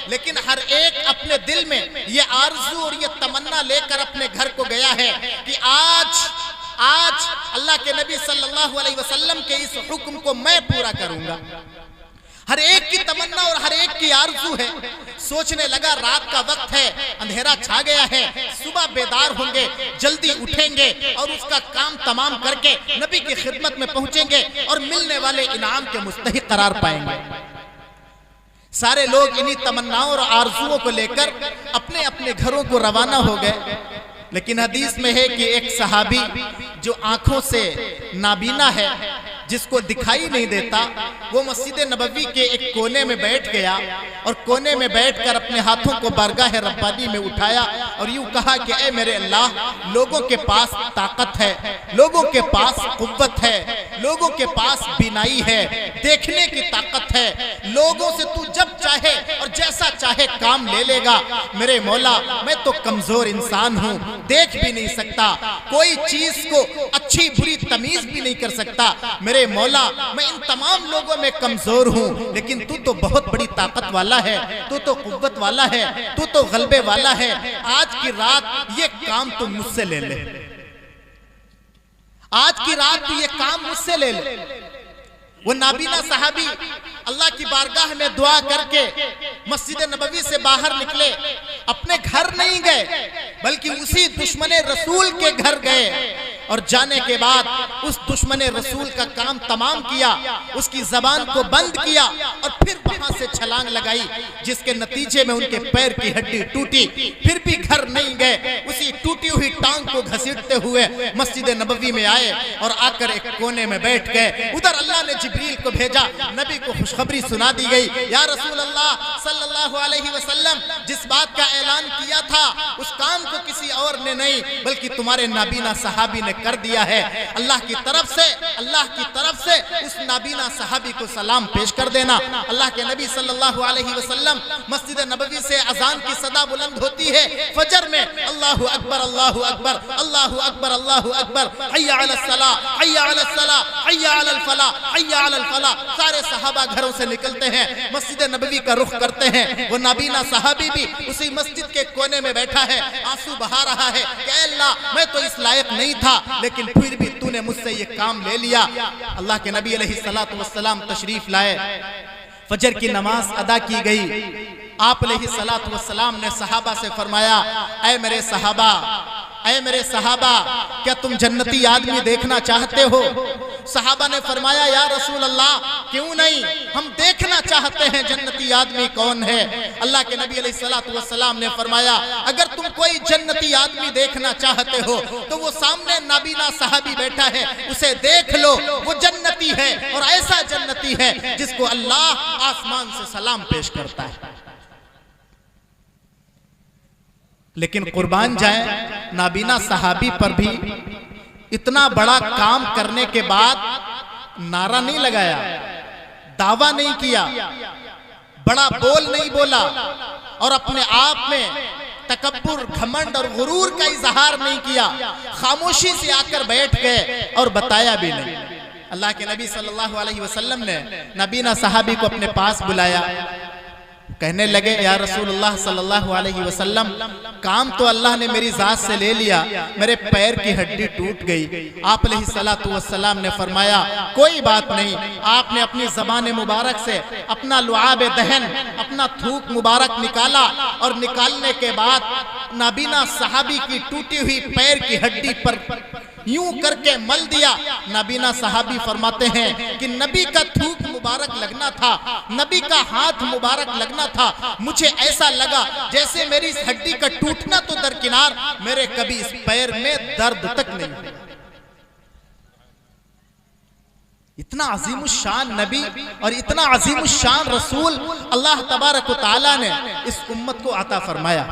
लेकिन हर एक अपने दिल में ये आरज़ू और ये तमन्ना लेकर अपने घर को गया है कि आज अल्लाह के नबी सल्लल्लाहु अलैहि वसल्लम के इस हुक्म को मैं पूरा करूंगा। हर एक की तमन्ना और हर एक की आरज़ू है। सोचने लगा, रात का वक्त है, अंधेरा छा गया है, सुबह बेदार होंगे, जल्दी उठेंगे और उसका काम तमाम करके नबी की खिदमत में पहुंचेंगे और मिलने वाले इनाम के मुस्तहिक करार पाएंगे। सारे लोग इन्हीं तमन्नाओं और आरज़ुओं को लेकर अपने अपने घरों को रवाना हो गए। लेकिन हदीस में है कि एक सहाबी जो आंखों से नाबीना है, जिसको दिखाई नहीं देता, वो मस्जिद नबवी के एक कोने में बैठ गया और कोने में बैठकर अपने हाथों को बारगाह रब्बानी में उठाया और यूं कहा कि ऐ मेरे अल्लाह, लोगों के पास ताकत है, लोगों के पास कुव्वत है, लोगों के पास बीनाई है, देखने की ताकत है, लोगों से तू जब चाहे और जैसा चाहे काम ले लेगा। मेरे मौला, मैं तो कमजोर इंसान हूँ, देख भी नहीं सकता, कोई चीज को अच्छी बुरी तमीज भी नहीं कर सकता। मेरे मौला, मैं इन तमाम लोगों में कमजोर हूँ, लेकिन तू तो बहुत बड़ी ताकत वाला है, तू तो कुव्वत वाला है, तू तो गलबे वाला है। आज की रात ये काम तू मुझसे ले ले, आज की रात तू ये काम मुझसे ले ले। वो नाबीना सहाबी अल्लाह की बारगाह में दुआ करके मस्जिद नबवी से बाहर निकले, अपने घर नहीं गए बल्कि उसी दुश्मन रसूल के घर गए और जाने के बाद उस दुश्मन रसूल का काम तमाम किया, उसकी जबान को बंद किया और फिर वहां से छलांग लगाई, जिसके नतीजे में उनके पैर की हड्डी टूटी। फिर भी घर नहीं गए, उसी टूटी हुई टांग को घसीटते हुए मस्जिद नबवी में आए और आकर एक कोने में बैठ गए। उधर अल्लाह ने जिब्रील को भेजा, नबी को खुशखबरी सुना दी गई, या रसूल अल्लाह सल्लल्लाहु अलैहि वसल्लम, जिस बात का ऐलान किया था उस काम को किसी और ने नहीं बल्कि तुम्हारे नाबीना सहाबी ने कर दिया है। अल्लाह की तरफ से उस नाबीना सहाबी को सलाम पेश कर देना। अल्लाह के नबी सल्लल्लाहु अलैहि वसल्लम मस्जिद नबवी से अजान की सदा बुलंद होती है फजर में, अल्लाहु अकबर अल्लाहु अकबर अल्लाहु अकबर अल्लाहु अकबर, हय्या अलस सलाह हय्या अलस सलाह हय्या अलल फलाह हय्या अलल फलाह। सारे सहाबा घरों से निकलते हैं, मस्जिद नबवी का रुख करते हैं। वो नाबीना सहाबी भी उसी मस्जिद के कोने में बैठा है, आंसू बहा रहा है कि अल्लाह मैं तो इस लायक नहीं था, लेकिन फिर भी तूने मुझसे ये काम ले लिया। अल्लाह के नबी अलैहिस्सलातु वस्सलाम तशरीफ लाए, फजर की नमाज अदा की गई। आप अलैहिस्सलातु वस्सलाम ने सहाबा से फरमाया, ऐ मेरे सहाबा, क्या तुम जन्नती आदमी देखना चाहते हो? सहाबा ने फरमाया, या रसूल अल्लाह क्यों नहीं, हम देखना चाहते हैं जन्नती आदमी कौन है। अल्लाह के नबी अलैहिस्सलातु वस्सलाम ने फरमाया, अगर तुम कोई जन्नती आदमी देखना चाहते हो तो वो सामने नाबीना सहाबी बैठा है, उसे देख लो, वो जन्नती है और ऐसा जन्नती है जिसको अल्लाह आसमान से सलाम पेश करता है। लेकिन कुर्बान जाए, नाबीना सहाबी पर भी इतना बड़ा काम करने के बाद नारा नहीं लगाया, दावा नहीं किया, बड़ा बोल नहीं बोला और अपने आप में तकब्बुर, घमंड और गुरूर का इजहार नहीं किया, खामोशी से आकर बैठ गए और बताया भी नहीं। अल्लाह के नबी सल्लल्लाहु अलैहि वसल्लम ने नाबीना सहाबी को अपने पास बुलाया, कहने लगे, या रसूलुल्लाह सल्लल्लाहु अलैहि वसल्लम, काम तो अल्लाह ने मेरी जात से ले लिया, मेरे पैर की हड्डी टूट गई। आप अलैहिस्सलातु वस्सलाम ने फरमाया, कोई बात नहीं, आपने अपनी ज़बान मुबारक से अपना लुआब दहन, अपना थूक मुबारक निकाला और निकालने के बाद नाबीना सहाबी की टूटी हुई पैर की हड्डी पर यूं करके मल दिया। नबीना सहाबी फरमाते हैं कि नबी का थूक मुबारक लगना था, नबी का हाथ मुबारक लगना था, मुझे ऐसा लगा जैसे मेरी इस हड्डी का टूटना तो दरकिनार, मेरे कभी इस पैर में दर्द तक नहीं। इतना अजीमुशान नबी और इतना अजीमुशान रसूल अल्लाह तबारक व तआला ने इस उम्मत को अता फरमाया,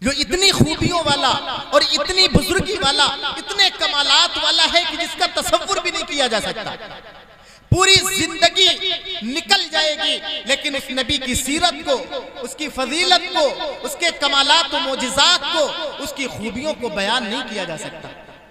जो इतनी खूबियों वाला और इतनी बुजुर्गी वाला, इतने कमालात वाला है कि जिसका तसव्वुर भी नहीं किया जा सकता। पूरी जिंदगी निकल जाएगी लेकिन उस नबी की सीरत को, उसकी फजीलत को, उसके कमालात और मोजिज़ात को, उसकी खूबियों को बयान नहीं किया जा सकता।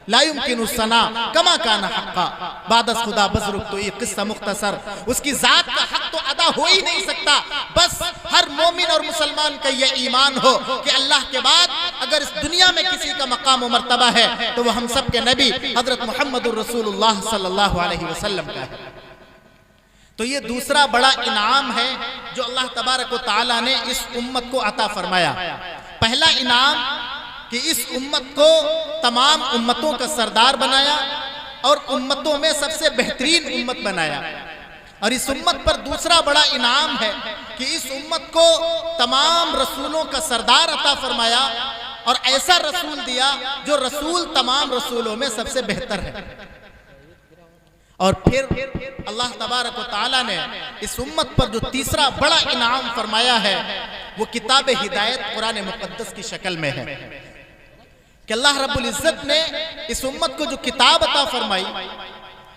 ला युमकिनु सना कमा काना हक्का बादस खुदा बज़रुक, तो ये किस्सा मुख्तसर, उसकी जात का हक तो अदा हो ही नहीं सकता। बस हर मोमिन और मुसलमान का ये ईमान हो कि अल्लाह के बाद अगर इस दुनिया में किसी का मकाम और मर्तबा है तो वह हम सब के नबी हजरत मुहम्मदुर रसूलुल्लाह सल्लल्लाहु अलैहि वसल्लम का है। तो ये दूसरा बड़ा इनाम है जो अल्लाह तबारक व तआला ने इस उम्मत को अता फरमाया। पहला इनाम कि इस उम्मत को तमाम उम्मतों का सरदार बनाया और उम्मतों में सबसे बेहतरीन उम्मत बनाया। और इस उम्मत पर दूसरा बड़ा इनाम है कि इस उम्मत को तमाम रसूलों का सरदार अता फरमाया और ऐसा रसूल दिया जो रसूल तमाम रसूलों में सबसे बेहतर है। और फिर अल्लाह तबारक व तआला ने इस उम्मत पर जो तीसरा बड़ा इनाम फरमाया है वो किताब हिदायत कुरान मुक़द्दस की शक्ल में है कि अल्लाह रब्बुल इज़्ज़त ने इस उम्मत को जो किताब अता फरमाई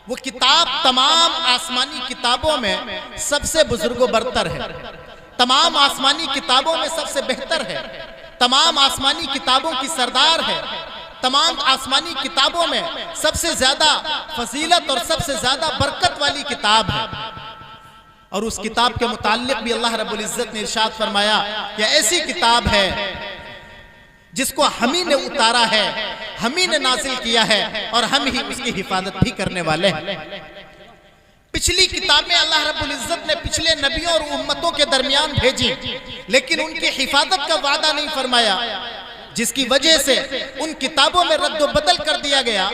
वो किताब तमाम आसमानी किताबों में सबसे बुजुर्ग बरतर है, तमाम आसमानी किताबों में सबसे बेहतर है, तमाम आसमानी किताबों की सरदार है, तमाम आसमानी किताबों में सबसे ज्यादा फजीलत और सबसे ज्यादा बरकत वाली किताब है। और उस किताब के मुताल्लिक भी अल्लाह रब्बुल इज़्ज़त ने इरशाद फरमाया कि ऐसी किताब है जिसको हम ही ने उतारा है, हम ही ने नाजिल किया है और हम ही उसकी हिफाजत भी करने वाले हैं। पिछली किताबें अल्लाह रब्बुल इज़्ज़त ने पिछले नबियों और उम्मतों के दरमियान भेजी लेकिन उनकी हिफाजत का वादा नहीं फरमाया, जिसकी वजह से उन किताबों में रद्द बदल कर दिया गया,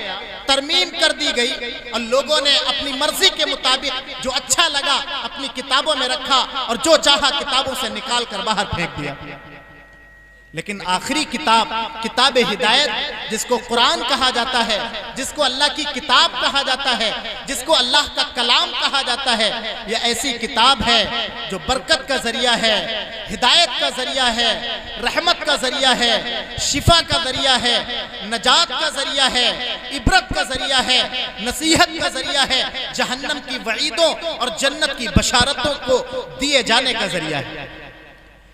तरमीम कर दी गई और लोगों ने अपनी मर्जी के मुताबिक जो अच्छा लगा अपनी किताबों में रखा और जो चाहा किताबों से निकाल कर बाहर फेंक दिया। लेकिन आखिरी किताब, किताब हिदायत, जिसको कुरान कहा जाता है, जिसको अल्लाह की किताब कहा जाता है, जिसको अल्लाह का कलाम कहा जाता है, यह ऐसी किताब है जो बरकत का जरिया है, हिदायत का जरिया है, रहमत का जरिया है, शिफा का जरिया है, नजात का जरिया है, इबरत का जरिया है, नसीहत का जरिया है, जहन्नम की वईदों और जन्नत की बशारतों को दिए जाने का जरिया है।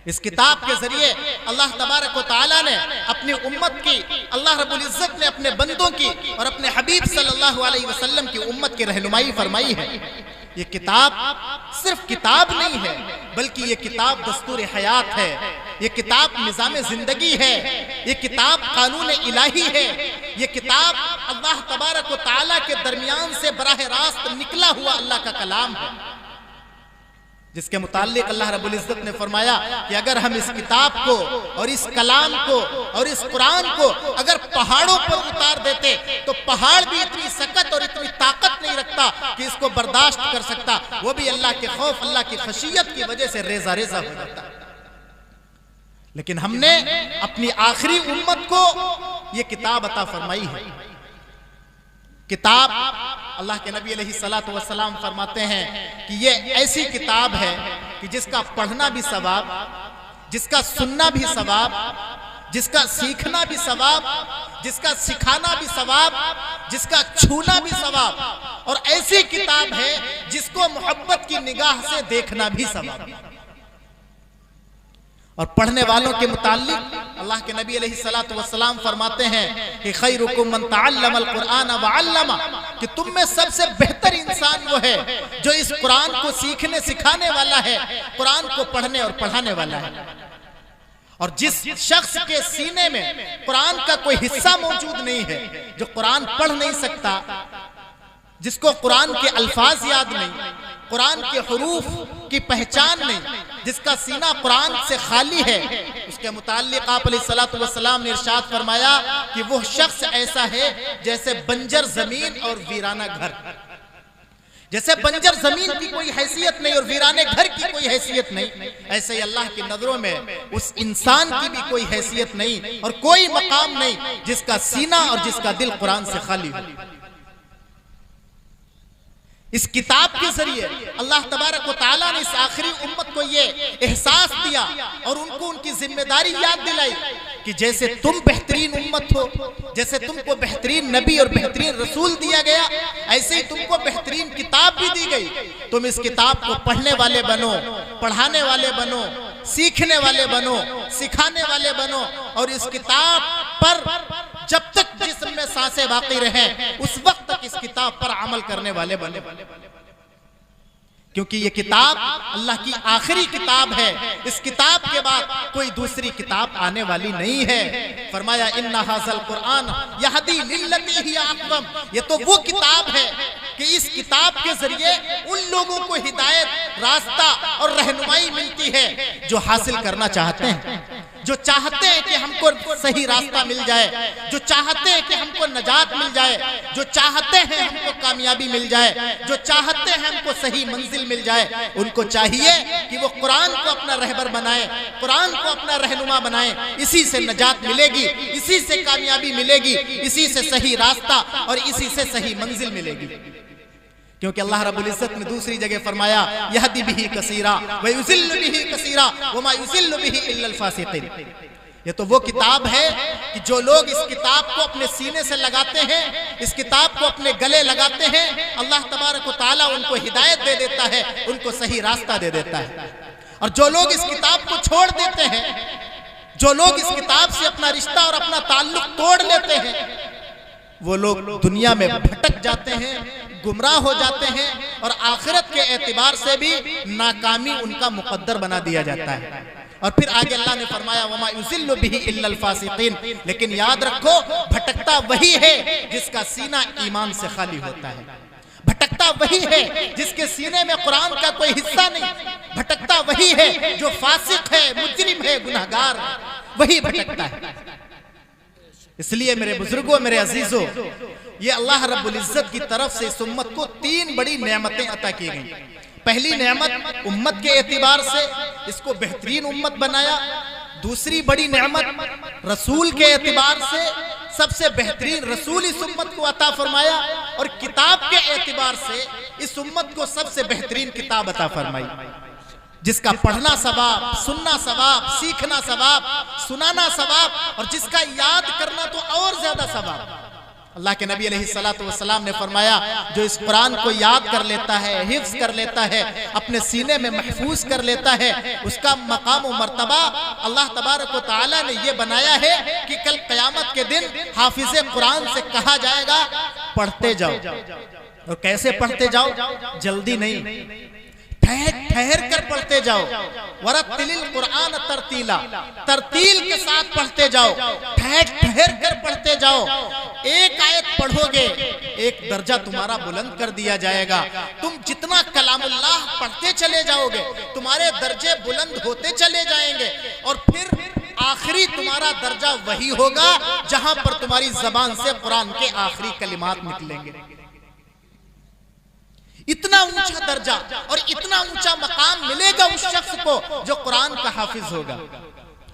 इस किताब के जरिए अल्लाह तबारक व तआला ने अपनी उम्मत की, अल्लाह रब्बुल इज्जत ने अपने बंदों की और अपने हबीब सल्लल्लाहु अलैहि वसल्लम की उम्मत की रहनुमाई फरमाई है। ये किताब सिर्फ किताब नहीं है, बल्कि ये किताब दस्तूर हयात है, ये किताब निज़ाम जिंदगी है, ये किताब कानून इलाही है, ये किताब अल्लाह तबारक व तआला के दरमियान से बराह रास्त निकला हुआ अल्लाह का कलाम है, जिसके मुताल्लिक अल्लाह रब्बुल इज्जत ने फरमाया कि अगर हम इस किताब को और इस कलाम को और इस कुरान को अगर पहाड़ों पर उतार देते तो पहाड़ भी इतनी सकत और इतनी ताकत नहीं रखता कि इसको बर्दाश्त कर सकता, वो भी अल्लाह के खौफ, अल्लाह की खशियत की वजह से रेजा रेजा हो जाता। लेकिन हमने अपनी आखिरी उम्मत को ये किताब अता फरमाई है। किताब, अल्लाह के नबी अलैहिस्सलातु वस्सलाम फरमाते हैं कि ये ऐसी किताब है कि जिसका पढ़ना भी सवाब, जिसका सुनना भी सवाब, जिसका सीखना भी सवाब, जिसका सिखाना भी सवाब, जिसका छूना भी सवाब, और ऐसी किताब है जिसको मोहब्बत की निगाह से देखना भी सवाब। और पढ़ने वालों के मुताल्लिक अल्लाह के नबी अलैहिस्सलातु वस्सलाम फरमाते हैं कि खैरुकुम मन तअल्लमल कुरान व अल्लमा, कि तुम में सबसे बेहतर इंसान वो है जो इस कुरान को सीखने सिखाने वाला है, कुरान को पढ़ने और पढ़ाने वाला है। और जिस शख्स के सीने में कुरान का कोई हिस्सा मौजूद नहीं है, जो कुरान पढ़ नहीं सकता, जिसको कुरान के अल्फाज याद नहीं, कुरान के हुरूफ की पहचान नहीं, जिसका सीना कुरान से खाली है, उसके मुताल्लिक आप अलैहिस्सलातु वस्सलाम ने इरशाद फरमाया कि वो शख्स ऐसा है जैसे बंजर जमीन और वीराना घर। जैसे बंजर जमीन की कोई हैसियत नहीं और वीराने घर की कोई हैसियत नहीं, ऐसे ही अल्लाह की नजरों में उस इंसान की भी कोई हैसियत नहीं और कोई मकाम नहीं जिसका सीना और जिसका दिल कुरान से खाली हो। इस किताब के जरिए अल्लाह तबारक व तआला ने इस आखिरी उम्मत को ये एहसास दिया और उनको उनकी जिम्मेदारी याद दिलाई कि जैसे तुम बेहतरीन उम्मत हो, जैसे तुमको बेहतरीन नबी और बेहतरीन रसूल दिया गया, ऐसे ही तुमको बेहतरीन किताब भी दी गई। तुम इस किताब को पढ़ने वाले बनो, पढ़ाने वाले बनो, सीखने वाले बनो, सिखाने वाले बनो, और इस किताब पर जब तक जिस्म में सांसें बाकी रहें उस वक्त तक इस किताब पर अमल करने वाले बने, क्योंकि ये किताब अल्लाह की आखिरी किताब है। इस किताब के बाद कोई दूसरी किताब आने वाली नहीं है। फरमाया इन्ना हाज़ल कुरान यहदी लिल्लती हिय अक़वम, ये तो वो किताब है कि इस किताब के जरिए उन लोगों को हिदायत, रास्ता और रहनुमाई मिलती है जो हासिल करना चाहते हैं, जो चाहते हैं कि हमको सही रास्ता मिल जाए, जो चाहते हैं कि हमको नजात मिल जाए, जो चाहते हैं हमको कामयाबी मिल जाए, जो चाहते हैं हमको सही मंजिल मिल जाए। उनको चाहिए कि वो कुरान को अपना रहबर बनाए, कुरान को अपना रहनुमा बनाए। इसी से नजात मिलेगी, इसी से कामयाबी मिलेगी, इसी से सही रास्ता और इसी से सही मंजिल मिलेगी। क्योंकि अल्लाह रब्बुल इज्जत ने दूसरी जगह फरमाया यहदी बिही कसीरा व युज़िल्लु बिही कसीरा व मा युज़िल्लु बिही इल्लल फासिकीन। ये तो वो किताब है कि जो लोग इस किताब को अपने सीने से लगाते हैं, इस किताब को अपने गले लगाते हैं, अल्लाह तबारक व तआला उनको हिदायत दे देता है, उनको सही रास्ता दे देता है। और जो लोग इस किताब को छोड़ देते हैं, जो लोग इस किताब से अपना रिश्ता और अपना ताल्लुक तोड़ लेते हैं, वो लोग दुनिया में भटक जाते हैं, गुमराह हो जाते हैं और आखिरत के एतबार से भी नाकामी उनका मुकद्दर बना दिया जाता है। और फिर आगे अल्लाह ने फरमाया वमा युज़िल्लु बिही इल्लल फासिकीन। लेकिन याद रखो, भटकता वही है जिसका सीना ईमान से खाली होता है। भटकता वही है जिसके सीने में कुरान का कोई हिस्सा नहीं। भटकता वही है जो फासिक है, मुजरिम है, गुनहगार, वही भटकता है। इसलिए मेरे बुजुर्गों, मेरे अजीजों, ये अल्लाह रब्बुल इज्जत की तरफ से इस उम्मत को 3 बड़ी नेमतें अता की गई। पहली नेमत उम्मत के एतिबार से इसको बेहतरीन उम्मत बनाया। दूसरी बड़ी नेमत रसूल के एतिबार से सबसे बेहतरीन रसूल इस उम्मत को अता फरमाया, और किताब के एतिबार से इस उम्मत को सबसे बेहतरीन किताब अता फरमाई, जिसका पढ़ना सवाब, सुनना सवाब, सीखना सवाब, सुनाना सवाब, और जिसका याद करना तो और ज्यादा सवाब। अल्लाह के नबी अलैहिस्सलातु वस्सलाम ने फरमाया, जो इस कुरान को याद कर लेता है, हिफ्ज कर लेता है, अपने सीने में महफूज कर लेता है, उसका मकाम व मर्तबा अल्लाह तबारक व तआला ने ये बनाया है कि कल क़यामत के दिन हाफिज़े कुरान से कहा जाएगा पढ़ते जाओ। और कैसे पढ़ते जाओ? जल्दी नहीं, ठहर कर पढ़ते जाओ। वरत्तिलिल कुरान तरतीला, तरतील के साथ पढ़ते जाओ, ठहर कर पढ़ते जाओ। एक आयत पढ़ोगे, एक दर्जा तुम्हारा बुलंद कर दिया जाएगा। तुम जितना कलामुल्लाह पढ़ते चले जाओगे, तुम्हारे दर्जे बुलंद होते चले जाएंगे, और फिर आखिरी तुम्हारा दर्जा वही होगा जहां पर तुम्हारी जबान से कुरान के आखिरी कलिमात निकलेंगे। इतना ऊंचा दर्जा और इतना ऊंचा मकाम मिलेगा उस शख्स को जो कुरान का हाफिज होगा।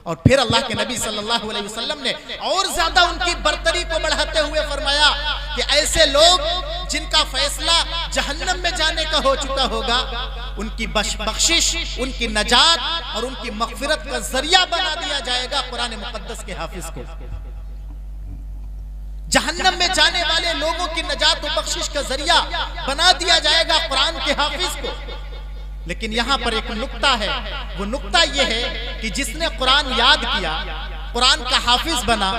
और फिर अल्लाह के नबी सल्लल्लाहु अलैहि वसल्लम ने और ज्यादा उनकी बर्तरी को बढ़ाते हुए फरमाया कि ऐसे लोग जिनका फैसला जहन्नम में जाने का हो चुका होगा, उनकी बख्शिश, उनकी नजात और उनकी मगफिरत का जरिया बना दिया जाएगा कुरान मुकद्दस के हाफिज को। जहन्नम में जाने वाले लोगों की नजात और बख्शिश का जरिया बना दिया जाएगा कुरान के हाफिज को। लेकिन यहाँ पर एक नुक्ता है, वो नुक्ता ये है कि जिसने कुरान याद किया, कुरान का हाफिज बना,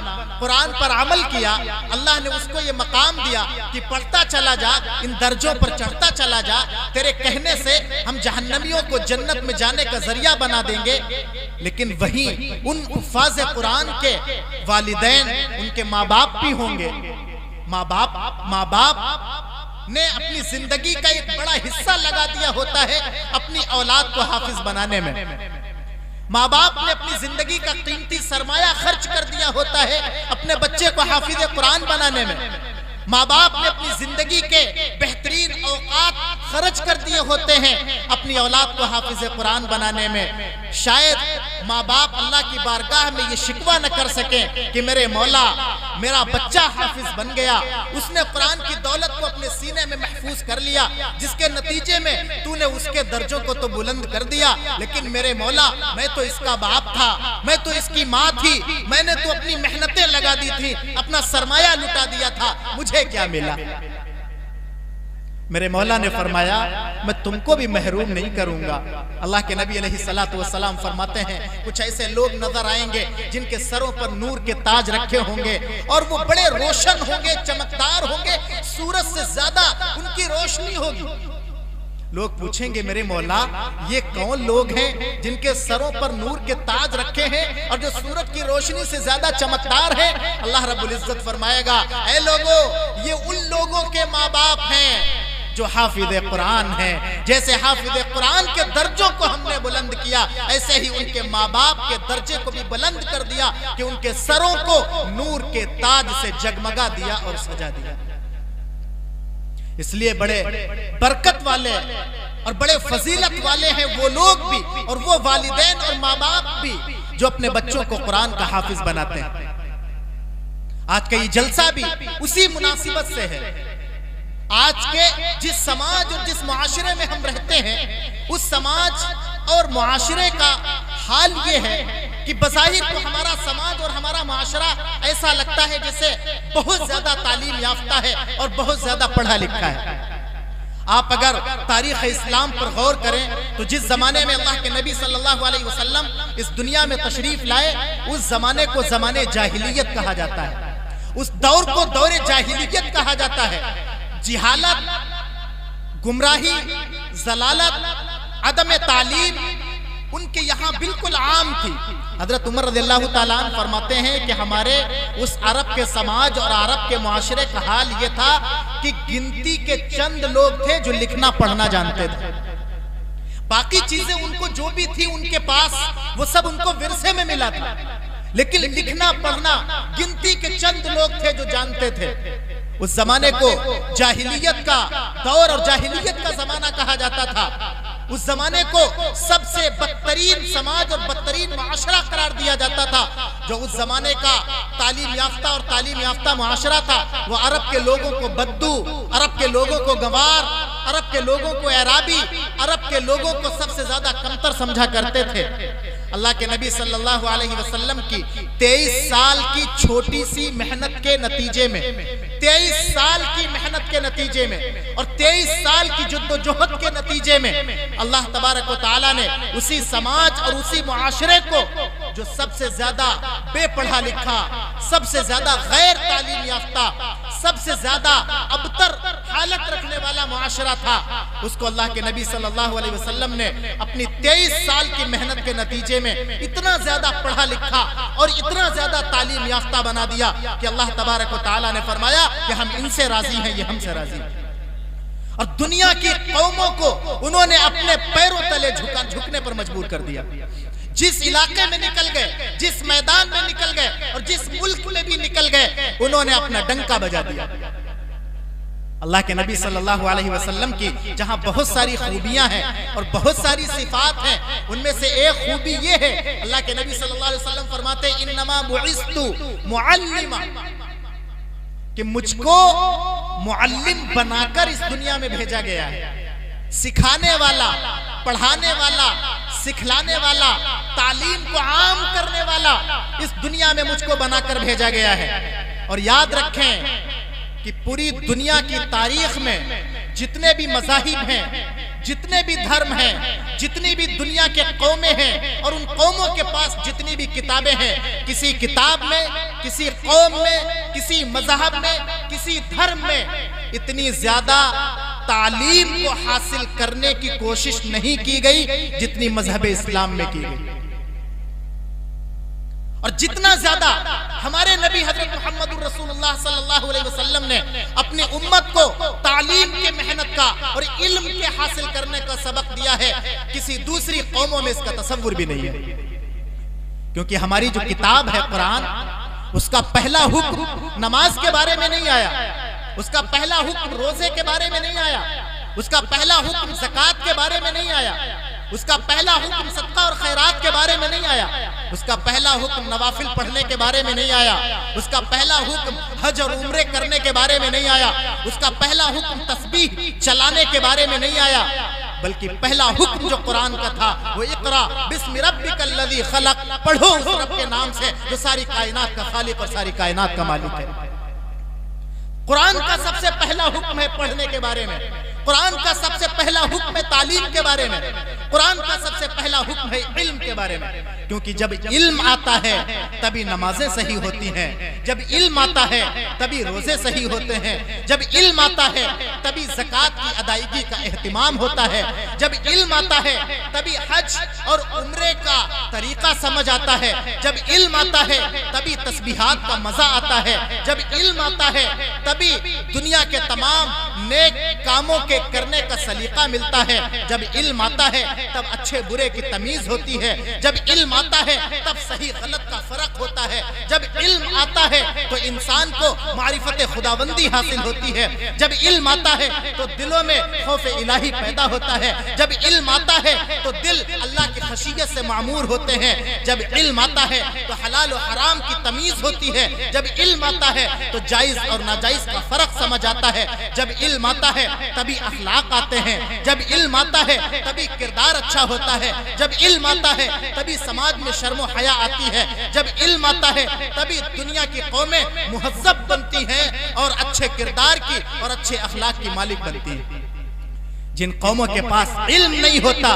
कुरान पर अमल किया, अल्लाह ने उसको ये मकाम दिया कि पढ़ता चला जा, इन दर्जों पर चढ़ता चला जा, तेरे कहने से हम जहन्नमियों को जन्नत में जाने का जरिया बना देंगे। लेकिन वहीं उन हुफ्फाज़ कुरान के वालिदैन, उनके माँ बाप भी होंगे। माँ बाप ने अपनी जिंदगी का एक बड़ा हिस्सा लगा दिया होता है अपनी औलाद को हाफिज बनाने में। माँ बाप ने अपनी जिंदगी का कीमती सरमाया खर्च कर दिया होता है अपने बच्चे को हाफिज कुरान बनाने में। माँ बाप ने अपनी जिंदगी के बेहतरीन औकात खर्च कर दिए होते हैं अपनी औलाद को हाफिज कुरान बनाने में। शायद माँ बाप अल्लाह की बारगाह में ये शिकवा न कर सके कि मेरे मौला, मेरा बच्चा हाफिज बन गया, उसने कुरान की दौलत को अपने सीने में महफूज कर लिया, जिसके नतीजे में तूने उसके दर्जों को तो बुलंद कर दिया, लेकिन मेरे मौला, मैं तो इसका बाप था, मैं तो इसकी माँ थी, मैंने तो अपनी मेहनतें लगा दी थी, अपना सरमाया लुटा दिया था, मुझे क्या मिला? मेरे मौला ने फरमाया, मैं तुमको भी महरूम नहीं करूंगा। अल्लाह के नबी अलैहिस्सलातु वस्सलाम फरमाते हैं, कुछ ऐसे लोग नजर आएंगे जिनके सरों पर नूर के ताज रखे होंगे और वो बड़े रोशन होंगे, चमकदार होंगे, सूरज से ज्यादा उनकी रोशनी होगी। लोग पूछेंगे, मेरे मौला, ये कौन लोग हैं जिनके सरों पर नूर के ताज रखे हैं और जो सूरज की रोशनी से ज्यादा चमकदार है? अल्लाह रब्बुल इज्जत फरमाएगा, ऐ लोगों, ये उन लोगों के माँ बाप हैं जो हाफिज़े कुरान हैं। जैसे हाफिज़े कुरान के दर्जों को हमने बुलंद किया, ऐसे ही उनके माँ बाप के दर्जे को भी बुलंद कर दिया कि उनके सरों को नूर के ताज से जगमगा दिया और सजा दिया। इसलिए बड़े बरकत वाले और बड़े फजीलत वाले हैं वो लोग भी और वो वालिदैन और माँ बाप भी जो अपने बच्चों को कुरान का हाफिज बनाते हैं। आज का ये जलसा भी उसी मुनासिबत से है। आज के जिस समाज और जिस मुआशरे में हम रहते हैं, उस समाज और मुआशरे का हाल ये है कि बज़ाहिर तो हमारा समाज और हमारा मुआशरा ऐसा लगता है जैसे बहुत ज्यादा तालीम याफ्ता है और बहुत ज्यादा पढ़ा लिखा है। आप अगर तारीख इस्लाम पर गौर करें तो जिस जमाने में अल्लाह के नबी सल्लल्लाहु अलैहि वसल्लम इस दुनिया में तशरीफ लाए, उस जमाने को जमाने जाहिलियत कहा जाता है। उस दौर को दौरे जाहिलियत कहा जाता है। जिहालत, गुमराही, जलालत, अदम तालीम उनके यहाँ बिल्कुल आम थी। हजरत उमर रज़ियल्लाहु ताला अन्हु फरमाते हैं कि हमारे उस अरब के समाज और अरब के मुआशरे का हाल ये था कि गिनती के चंद लोग थे जो लिखना पढ़ना जानते थे। बाकी चीजें उनको जो भी थी उनके पास, वो सब उनको विरसे में मिला था। लेकिन लिखना पढ़ना गिनती के चंद लोग थे जो जानते थे। उस जमाने को जाहिलियत का दौर और जाहिलियत का जमाना कहा जाता था। उस जमाने को सबसे बदतरीन समाज और बदतरीन मुआशरा करार दिया जाता था। जो उस जमाने का तालीम याफ्ता और तालीम याफ्ता मुआशरा था, वो अरब के लोगों को बद्दू, अरब के लोगों को गंवार, अरब के लोगों को एराबी, अरब के लोगों को सबसे ज्यादा कमतर समझा करते थे। अल्लाह के नबी सल्लल्लाहु अलैहि वसल्लम की 23 साल की छोटी सी मेहनत के नतीजे में, 23 साल की मेहनत के नतीजे में और 23 साल की जुद्दोजहद के नतीजे में अल्लाह तबारक व तआला ने उसी समाज और उसी मुआशरे को जो सबसे ज्यादा बेपढ़ा लिखा, सबसे ज्यादा गैर तालीम याफ्ता, सबसे ज्यादा अबतर हालत रखने वाला मुआशरा था, उसको अल्लाह के नबी सल्लल्लाहु अलैहि वसल्लम ने अपनी 23 साल की मेहनत के नतीजे में इतना ज्यादा पढ़ा लिखा और इतना ज्यादा तालीम याफ्ता बना दिया कि अल्लाह तबारक व तआला ने फरमाया कि हम इनसे राजी हैं, ये हमसे राजी हैं। और दुनिया की कौमों को उन्होंने अपने पैरों तले झुकने पर मजबूर कर दिया। जिस इलाके में निकल गए, जिस मैदान में निकल गए और जिस मुल्क में भी निकल गए, उन्होंने अपना डंका बजा दिया। अल्लाह के नबी सल्लल्लाहु अलैहि वसल्लम की जहां बहुत सारी खूबियां हैं और बहुत सारी सिफात हैं, उनमें से एक खूबी ये है, अल्लाह के नबी सल्लल्लाहु अलैहि वसल्लम फरमाते हैं इन्नमा बुइस्तु मुअल्लिमा, कि मुझको मुअल्लिम बनाकर इस दुनिया में भेजा गया है। सिखाने वाला, पढ़ाने वाला, सिखलाने वाला, तालीम को आम करने वाला इस दुनिया में मुझको बनाकर भेजा गया है। और याद रखें कि पूरी दुनिया की तारीख में जितने भी मज़ाहिब हैं, जितने भी धर्म हैं, जितनी भी दुनिया के कौमें हैं और उन कौमों के पास जितनी भी किताबें हैं, किसी किताब में, किसी कौम में, किसी मज़हब में, किसी धर्म में इतनी ज्यादा तालीम को हासिल करने की कोशिश नहीं की गई जितनी मजहब इस्लाम में की गई। और जितना ज्यादा हमारे नबी हजरत मोहम्मद रसूलुल्लाह सल्लल्लाहु अलैहि वसल्लम ने अपनी उम्मत को तालीम के मेहनत का और इल्म के हासिल करने का सबक दिया है, किसी दूसरी कौमों में इसका तसव्वुर भी नहीं है। क्योंकि हमारी जो किताब है कुरान, उसका पहला हुक्म नमाज के बारे में नहीं आया, उसका पहला हुक्म रोजे के बारे में नहीं आया, उसका पहला हुक्म ज़कात के बारे में नहीं आया, उसका पहला हुक्म सदका और खैरात के बारे में नहीं आया, उसका पहला हुक्म नवाफिल पढ़ने के बारे में नहीं आया, उसका पहला हुक्म हज और उम्रे करने के बारे में नहीं आया, उसका पहला हुक्म तस्बीह चलाने के बारे में नहीं आया, बल्कि पहला हुक्म जो कुरान का था वो इक़रा बिस्मि रब्बिकल लज़ी खलक, पढ़ो उस रब के नाम से जो सारी कायनात का खालिक और सारी कायनात का मालिक है। कुरान का सबसे पहला हुक्म है पढ़ने के बारे में, कुरान का सबसे पहला हुक्म है तालीम के बारे में, कुरान का सबसे पहला हुक्म है इल्म के बारे में। क्योंकि जब इल्म आता है तभी नमाजें सही होती हैं, जब इल्म आता है तभी रोजे सही होते हैं, जब इल्म आता है तभी ज़कात की अदायगी का एहतिमाम होता है, जब इल्म आता है तभी हज और उम्रे का तरीका समझ आता है, जब इल्म आता है तभी तस्बीहात का मजा आता है, जब इल्म आता है तभी दुनिया के तमाम नेक कामों के करने का सलीका मिलता है, जब इल्म आता है तब अच्छे बुरे की तमीज होती है, जब इल्म आता है तब सही गलत का फर्क होता है, जब इल्म आता है तो इंसान को मारिफत खुदाबंदी हासिल होती है, जब इल्म आता है तो दिलों में खौफ इलाही पैदा होता है, जब इल्म आता है तो दिल अल्लाह की खशियत से मामूर होते हैं, जब इल्म आता है तो हलाल और हराम की तमीज होती है, जब इल्म आता है तो जायज और नाजायज का फर्क समझ आता है, जब इल्म आता है तभी अखलाक आते हैं, जब इल्म आता है तभी किरदार अच्छा होता है, जब इल्म आता है तभी समाज में शर्मो हया आती है, जब इल्म आता है तभी दुनिया की कौमें मुहज्जब बनती हैं और अच्छे किरदार की और अच्छे अखलाक की मालिक बनती हैं। जिन कौमों के पास इल्म नहीं होता,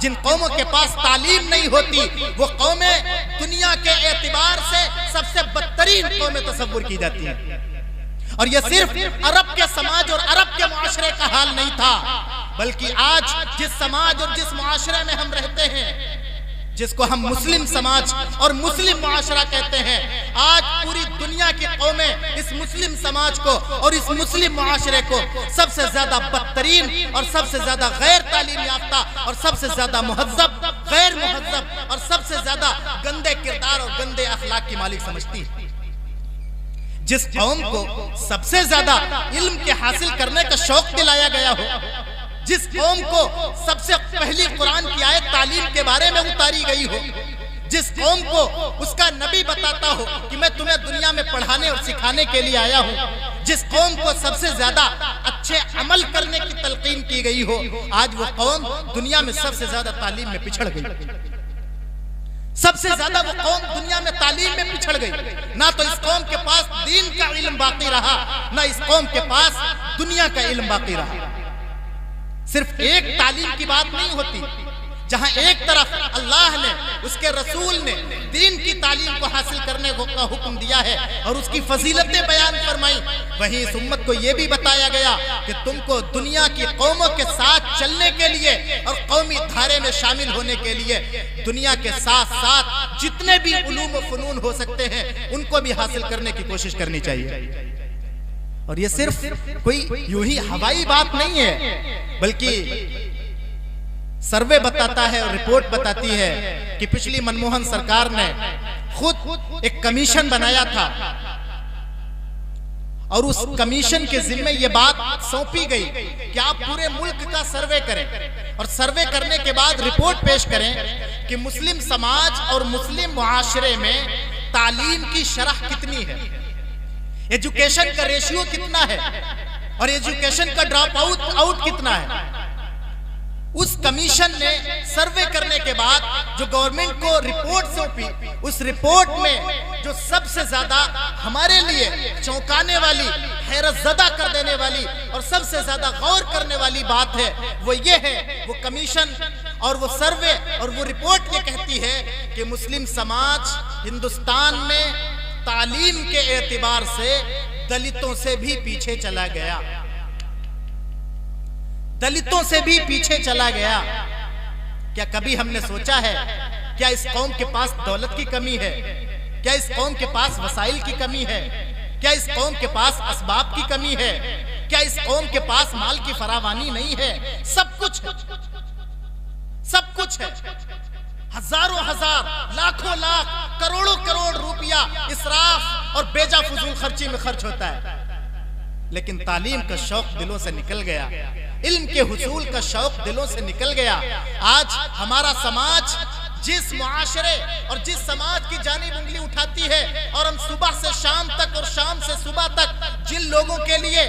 जिन कौमों के पास तालीम नहीं होती, वो कौमें दुनिया के एतबार से सबसे बदतरीन कौमें तस्वुर की जाती हैं। और यह सिर्फ अरब के समाज और अरब के मुआशरे का हाल नहीं था, बल्कि आज जिस समाज और जिस मुआशरे में हम रहते हैं, जिसको हम मुस्लिम समाज और मुस्लिम मुआशरा कहते हैं, आज पूरी दुनिया की कौमें इस मुस्लिम समाज को और इस मुस्लिम मुआशरे को सबसे ज्यादा बदतरीन और सबसे ज्यादा गैर तालीम याफ्ता और सबसे ज्यादा मुहज्जब गैर मुहज्जब और सबसे ज्यादा गंदे किरदार और गंदे अखलाक की मालिक समझती है। जिस कौम को सबसे ज्यादा इल्म के हासिल करने का शौक दिलाया गया हो, जिस कौम को सबसे पहली कुरान की आयत तालीम के बारे में उतारी गई हो, जिस कौम को उसका नबी बताता हो कि मैं तुम्हें दुनिया में पढ़ाने और सिखाने के लिए आया हूं, जिस कौम को सबसे ज्यादा अच्छे अमल करने की तलकीन की गई हो, आज वो कौम दुनिया में सबसे ज्यादा तालीम में पिछड़ गई। सबसे ज्यादा वो कौम दुनिया में तालीम में पिछड़ गई। ना तो इस कौम के पास दीन का इल्म बाकी रहा, ना इस कौम के पास दुनिया का इल्म बाकी रहा। सिर्फ एक तालीम की बात नहीं होती, जहां एक तरफ अल्लाह ने, उसके रसूल ने दीन की तालीम को हासिल करने का हुक्म दिया है और उसकी फजीलतें बयान फरमाई, वहीं इस उम्मत को यह भी बताया गया कि तुमको दुनिया की कौमों के साथ चलने के लिए और कौमी धारे में शामिल होने के लिए दुनिया के साथ साथ जितने भी उलूम व फनून हो सकते हैं उनको भी हासिल करने की कोशिश करनी चाहिए। और ये सिर्फ कोई यूं ही हवाई बात नहीं है, बल्कि सर्वे बताता है और रिपोर्ट बताती है कि पिछली मनमोहन सरकार ने खुद एक कमीशन बनाया था और उस कमीशन के जिम्मे ये बात सौंपी गई कि आप पूरे मुल्क का सर्वे करें और सर्वे करने के बाद रिपोर्ट पेश करें कि मुस्लिम समाज और मुस्लिम मुआशरे में तालीम की शरह कितनी है, एजुकेशन का रेशियो कितना है और एजुकेशन का ड्रॉप आउट कितना है। उस कमीशन ने सर्वे करने के बाद जो गवर्नमेंट को रिपोर्ट सौंपी, उस रिपोर्ट में जो सबसे ज्यादा हमारे लिए चौंकाने वाली, हैरतज़दा कर देने वाली और सबसे ज्यादा गौर करने वाली बात है वो ये है, वो कमीशन और वो सर्वे और वो रिपोर्ट ये कहती है कि मुस्लिम समाज हिंदुस्तान में तालीम के एतबार से दलितों से भी पीछे चला गया, दलितों से भी पीछे चला गया। क्या कभी हमने सोचा है क्या इस कौम के पास दौलत की कमी है, क्या इस कौम के पास वसाइल की कमी है, क्या इस कौम के पास असबाब की कमी है, क्या इस कौम के पास माल की फरावानी नहीं है? सब कुछ है, सब कुछ है। हजारों हजार, लाखों लाख, करोड़ों करोड़ रुपया इसराफ और बेजा फजूल खर्ची में खर्च होता है, लेकिन तालीम का शौक दिलों से निकल गया, इल्म के हुसूल का शौक दिलों से निकल गया। आज हमारा समाज जिस मुआशरे और जिस समाज की जानिब उंगली उठाती है और हम सुबह से शाम तक और शाम से सुबह तक जिन लोगों के लिए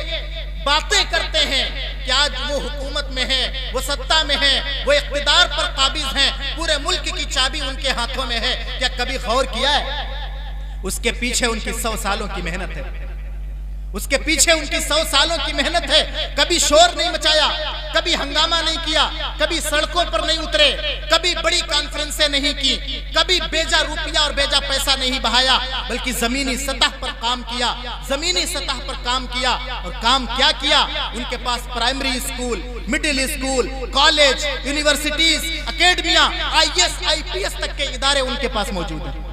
बातें करते हैं कि आज वो हुकूमत में है, वो सत्ता में है, वो इख्तिदार पर काबिज हैं, पूरे मुल्क की चाबी उनके हाथों में है, क्या कभी गौर किया है उसके पीछे उनकी 100 सालों की मेहनत है, उसके पीछे उनकी 100 सालों की मेहनत है। कभी शोर नहीं मचाया, कभी हंगामा नहीं किया, कभी सड़कों पर नहीं उतरे, कभी बड़ी कॉन्फ्रेंसें नहीं की, कभी बेजा रुपया और बेजा पैसा नहीं बहाया, बल्कि जमीनी सतह पर काम किया, जमीनी सतह पर काम किया। और काम क्या किया? उनके पास primary school, middle school, college, universities, academia, IAS IPS तक के इदारे उनके पास मौजूद हैं।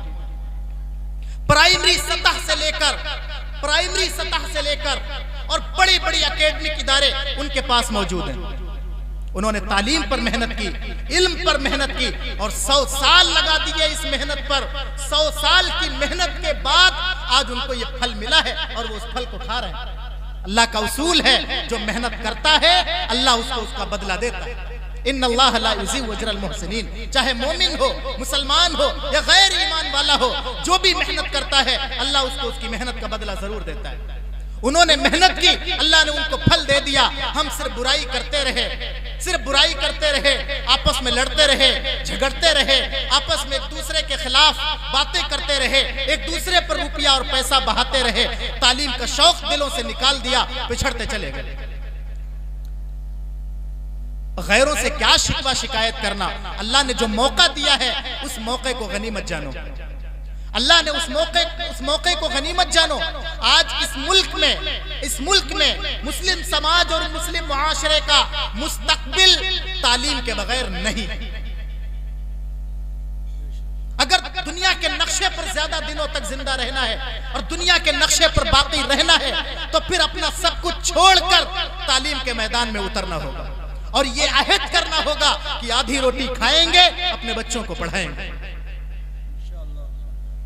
प्राइमरी सतह से लेकर और बड़ी बड़ी एकेडमिक इदारे उनके पास मौजूद हैं। उन्होंने तालीम पर मेहनत की, इल्म पर मेहनत की और 100 साल लगा दिए इस मेहनत पर। 100 साल की मेहनत के बाद आज उनको ये फल मिला है और वो उस फल को खा रहे हैं। अल्लाह का उसूल है, जो मेहनत करता है अल्लाह उसको उसका बदला देता है। इन्नल्लाह ला युज़िउ अजरल मुहसिनीन, चाहे मोमिन हो, मुसलमान हो या गैर ईमान वाला हो, जो भी मेहनत करता है अल्लाह उसको उसकी मेहनत का बदला जरूर देता है। उन्होंने मेहनत की, अल्लाह ने उनको फल दे दिया। हम सिर्फ बुराई करते रहे, सिर्फ बुराई करते रहे, आपस में लड़ते रहे, झगड़ते रहे, आपस में एक दूसरे के खिलाफ बातें करते रहे, एक दूसरे पर रुपया और पैसा बहाते रहे, तालीम का शौक दिलों से निकाल दिया, पिछड़ते चले गए। गैरों से क्या शिकवा शिकायत करना? अल्लाह ने जो मौका दिया है उस मौके को गनीमत जानो। अल्लाह ने उस मौके को गनीमत जानो। आज इस मुल्क में मुस्लिम समाज और मुस्लिम मुआशरे का मुस्तकबिल तालीम के बगैर नहीं। अगर दुनिया के नक्शे पर ज्यादा दिनों तक जिंदा रहना है और दुनिया के नक्शे पर बाकी रहना है तो फिर अपना सब कुछ छोड़कर तालीम के मैदान में उतरना होगा और ये अहद करना होगा कि आधी रोटी खाएंगे, अपने बच्चों को पढ़ाएंगे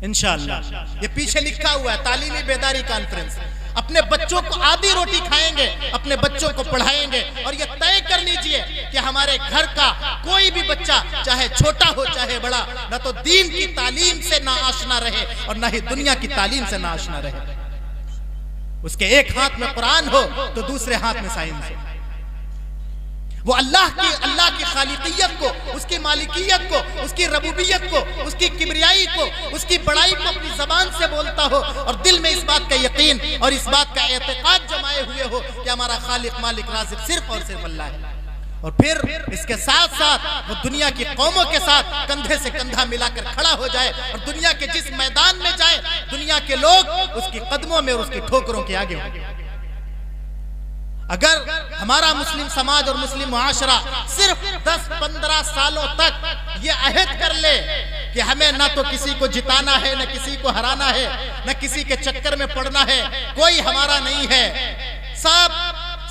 इंशाअल्लाह। ये पीछे लिखा हुआ है, तालीमी बेदारी कॉन्फ्रेंस। अपने बच्चों को आधी रोटी खाएंगे, अपने बच्चों को पढ़ाएंगे। और ये तय कर लीजिए कि हमारे घर का कोई भी बच्चा, चाहे छोटा हो चाहे बड़ा, ना तो दीन की तालीम से ना आशना रहे और ना ही दुनिया की तालीम से ना आशना रहे। उसके एक हाथ में कुरान हो तो दूसरे हाथ में साइंस हो। वो अल्लाह की खालिकियत को, उसकी मालिकियत को, उसकी रबूबियत को, उसकी किबरियाई को, उसकी बड़ाई को अपनी जबान से बोलता हो और दिल में इस बात का यकीन और इस बात का एतकाद जमाए हुए हो कि हमारा खालिक मालिक राज़िक सिर्फ और सिर्फ अल्लाह है। और फिर इसके साथ साथ वो दुनिया की कौमों के साथ कंधे से कंधा मिलाकर खड़ा हो जाए और दुनिया के जिस मैदान में जाए, दुनिया के लोग उसकी कदमों में और उसकी ठोकरों के आगे हों। अगर हमारा मुस्लिम समाज और मुस्लिम मुआशरा सिर्फ 10-15 सालों तक ये अहद कर ले कि हमें ना तो किसी को जिताना है, न किसी को हराना है, न किसी के चक्कर में पड़ना है, कोई हमारा नहीं है, सब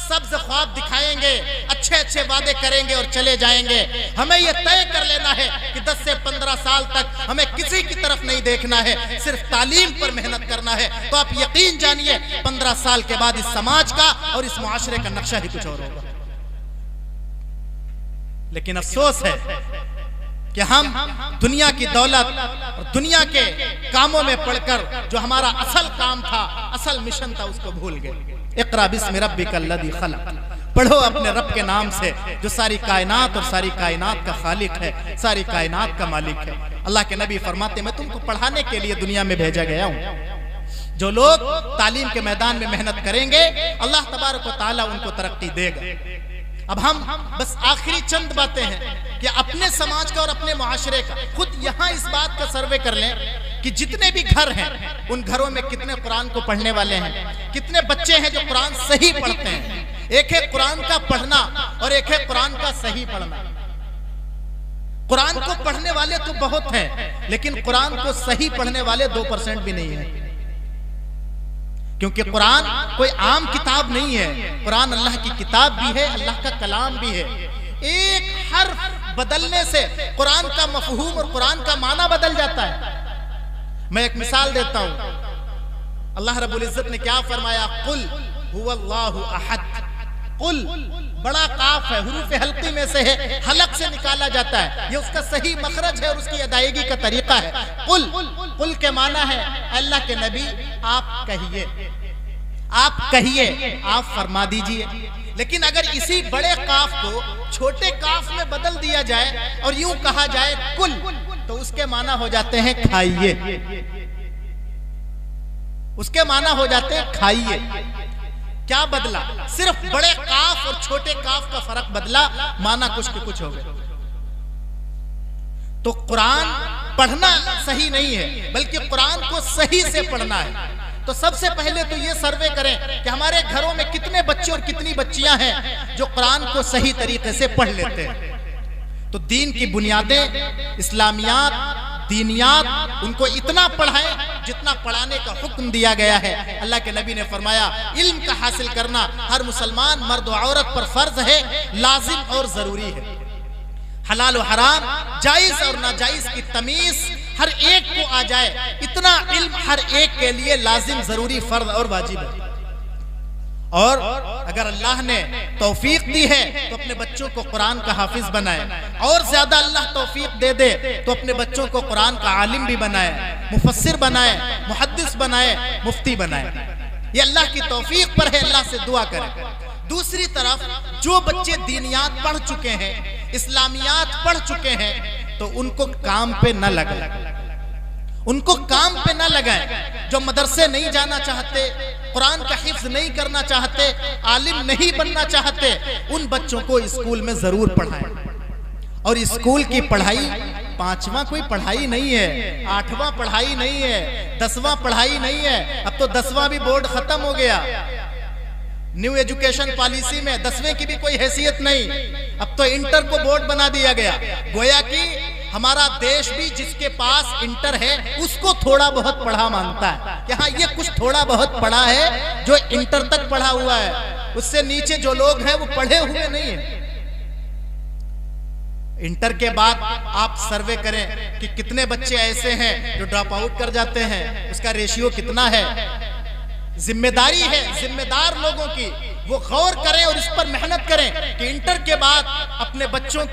सब्ज ख्वाब दिखाएंगे, अच्छे अच्छे वादे करेंगे और चले जाएंगे। हमें यह तय कर लेना है कि 10 से 15 साल तक हमें किसी की तरफ नहीं देखना है, सिर्फ तालीम पर मेहनत करना है। तो आप यकीन जानिए 15 साल के बाद इस समाज का और इस मुआशरे का नक्शा ही कुछ और होगा। लेकिन अफसोस है कि हम दुनिया की दौलत और दुनिया के कामों में पड़कर जो हमारा असल काम था, असल मिशन था, उसको भूल गए। इक़रा बिस्मि रब्बिकल लज़ी खलक़, पढ़ो अपने रब के नाम से जो सारी कायनात और सारी कायनात का खालिक है, सारी कायनात का मालिक है। अल्लाह के नबी फरमाते, मैं तुमको पढ़ाने के लिए दुनिया में भेजा गया हूँ। जो लोग तालीम के मैदान में मेहनत करेंगे, अल्लाह तबारक व तआला उनको तरक्की देगा। अब हम बस आखिरी चंद बातें हैं कि अपने समाज का और अपने मुआशरे का खुद यहाँ इस बात का सर्वे कर लें कि जितने भी घर हैं उन घरों में कितने कुरान को पढ़ने वाले हैं, कितने बच्चे हैं जो कुरान सही पढ़ते हैं। एक है कुरान का पढ़ना और एक है कुरान का सही पढ़ना। कुरान को पढ़ने वाले तो बहुत हैं, लेकिन कुरान को सही पढ़ने वाले 2% भी नहीं है। क्योंकि कुरान कोई आम किताब नहीं है, कुरान अल्लाह की किताब भी है, अल्लाह का कलाम भी है। एक हर्फ बदलने से कुरान का मफहूम और कुरान का माना बदल जाता है। मैं एक मिसाल देता हूं, अल्लाह रब्बुल इज्जत ने क्या फरमाया, कुल हुवल्लाहु अहद। कुल बड़ा काफ है, हुरूफ हल्की में से है, हलक से निकाला जाता है, ये उसका सही मखरज है और उसकी अदायगी का तरीका है। कुल के माना है अल्लाह के नबी आप कहिए, आप कहिए, आप फरमा दीजिए। लेकिन अगर इसी बड़े काफ को छोटे काफ में बदल दिया जाए और यूं कहा जाए कुल, तो उसके माना हो जाते हैं खाइए, उसके माना हो जाते हैं खाइए। क्या बदला? सिर्फ बड़े काफ और छोटे काफ का फर्क बदला, माना कुछ के कुछ हो गए। तो कुरान पढ़ना सही नहीं है, बल्कि कुरान को सही से पढ़ना है। तो सबसे पहले तो ये सर्वे करें कि हमारे घरों में कितने बच्चे और कितनी बच्चियां हैं जो कुरान को सही तरीके से पढ़ लेते हैं। तो दीन की बुनियादें, इस्लामियात, दीनियात, उनको इतना पढ़ाएं जितना पढ़ाने का हुक्म दिया गया है। अल्लाह के नबी ने फरमाया, इल्म का हासिल करना हर मुसलमान मर्द और औरत पर फर्ज है, लाजिम और जरूरी है। हलाल और हराम, जायज और नाजायज की तमीज हर एक को आ जाए, इतना इल्म हर एक के लिए लाजिम, जरूरी, फर्ज और वाजिब है। और अगर अल्लाह ने तौफीक दी है तो अपने बच्चों को कुरान का हाफिज बनाए, और ज्यादा अल्लाह तौफीक दे दे तो अपने बच्चों को कुरान का आलिम भी बनाए, मुफस्सिर बनाए, मुहद्दिस बनाए, मुफ्ती बनाए। ये अल्लाह की तौफीक पर है, अल्लाह से दुआ करें। दूसरी तरफ जो बच्चे दीनियात पढ़ चुके हैं, इस्लामियात पढ़ चुके हैं, तो उनको काम पे न लगाएं, उनको काम पे न लगाएं। जो मदरसे नहीं जाना चाहते, कुरान का हिफ्ज नहीं करना चाहते, आलिम नहीं बनना चाहते, उन बच्चों को स्कूल में जरूर पढ़ाएं। और स्कूल की पढ़ाई 5वां कोई पढ़ाई नहीं है, 8वां पढ़ाई नहीं है, 10वां पढ़ाई नहीं है। अब तो 10वां भी बोर्ड खत्म हो गया। न्यू एजुकेशन पॉलिसी में 10वें की भी कोई हैसियत नहीं, अब तो इंटर को बोर्ड बना दिया गया। गोया कि हमारा देश भी जिसके पास इंटर है उसको थोड़ा बहुत पढ़ा मानता है कि हाँ ये कुछ थोड़ा बहुत पढ़ा है, जो इंटर तक पढ़ा हुआ है, उससे नीचे जो लोग हैं वो पढ़े हुए नहीं है। इंटर के बाद आप सर्वे करें कि कितने बच्चे ऐसे हैं जो ड्रॉप आउट कर जाते हैं, उसका रेशियो कितना है। जिम्मेदारी है जिम्मेदार लोगों की, वो गौर करें और इस पर मेहनत करें कि इंटर के बाद अपने बच्चों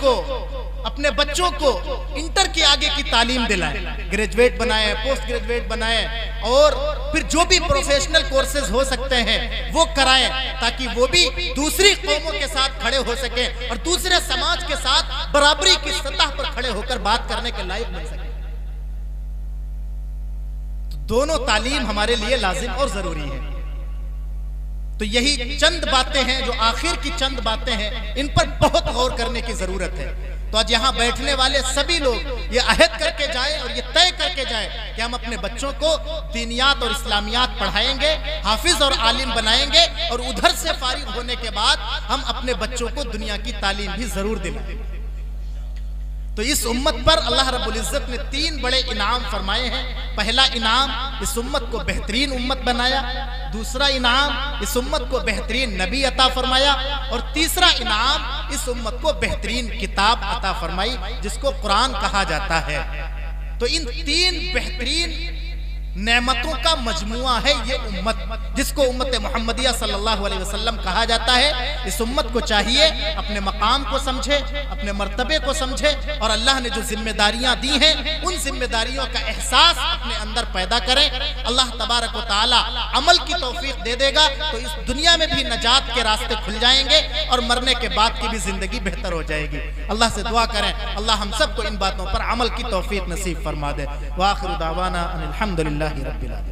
को इंटर के आगे की तालीम दिलाएं, ग्रेजुएट बनाएं, पोस्ट ग्रेजुएट बनाएं और फिर जो भी प्रोफेशनल कोर्सेज हो सकते हैं वो कराएं, ताकि वो भी दूसरी कौमों के साथ खड़े हो सकें और दूसरे समाज के साथ बराबरी की सतह पर खड़े होकर बात करने के लायक बन सकें। तो दोनों तालीम हमारे लिए लाजिम और जरूरी है। तो यही चंद बातें हैं, जो आखिर की चंद बातें हैं, इन पर बहुत गौर करने की जरूरत है। तो आज यहाँ बैठने वाले सभी लोग ये अहद करके जाएं और ये तय करके जाएं कि हम अपने बच्चों को दीनियात और इस्लामियात पढ़ाएंगे, हाफिज और आलिम बनाएंगे और उधर से फारिग होने के बाद हम अपने बच्चों को दुनिया की तालीम भी जरूर दिलाएंगे। तो इस उम्मत पर अल्लाह रब्बुल इज्जत ने 3 बड़े इनाम फरमाए हैं। पहला इनाम इस उम्मत को बेहतरीन उम्मत बनाया, दूसरा इनाम इस उम्मत को बेहतरीन नबी अता फरमाया और तीसरा इनाम इस उम्मत को बेहतरीन किताब अता फरमाई, जिसको कुरान कहा जाता है। तो इन 3 बेहतरीन नेमतों का मजमुआ है ये उम्मत, जिसको उम्मत मुहम्मदिया सल्लल्लाहु अलैहि वसल्लम कहा जाता है। इस उम्मत को चाहिए अपने मकाम को समझे, अपने मर्तबे को समझे और अल्लाह ने जो जिम्मेदारियां दी हैं उन जिम्मेदारियों का एहसास अपने अंदर पैदा करें। अल्लाह तबारक व तआला अमल की तौफीक दे देगा तो इस दुनिया में भी नजात के रास्ते खुल जाएंगे और मरने के बाद की भी जिंदगी बेहतर हो जाएगी। अल्लाह से दुआ करें अल्लाह हम सबको इन बातों पर अमल की तौफीक नसीब फरमा दे। व आखिरु दावाना अनिल हम्दुलिल्लाहि रब्बिल आलमीन।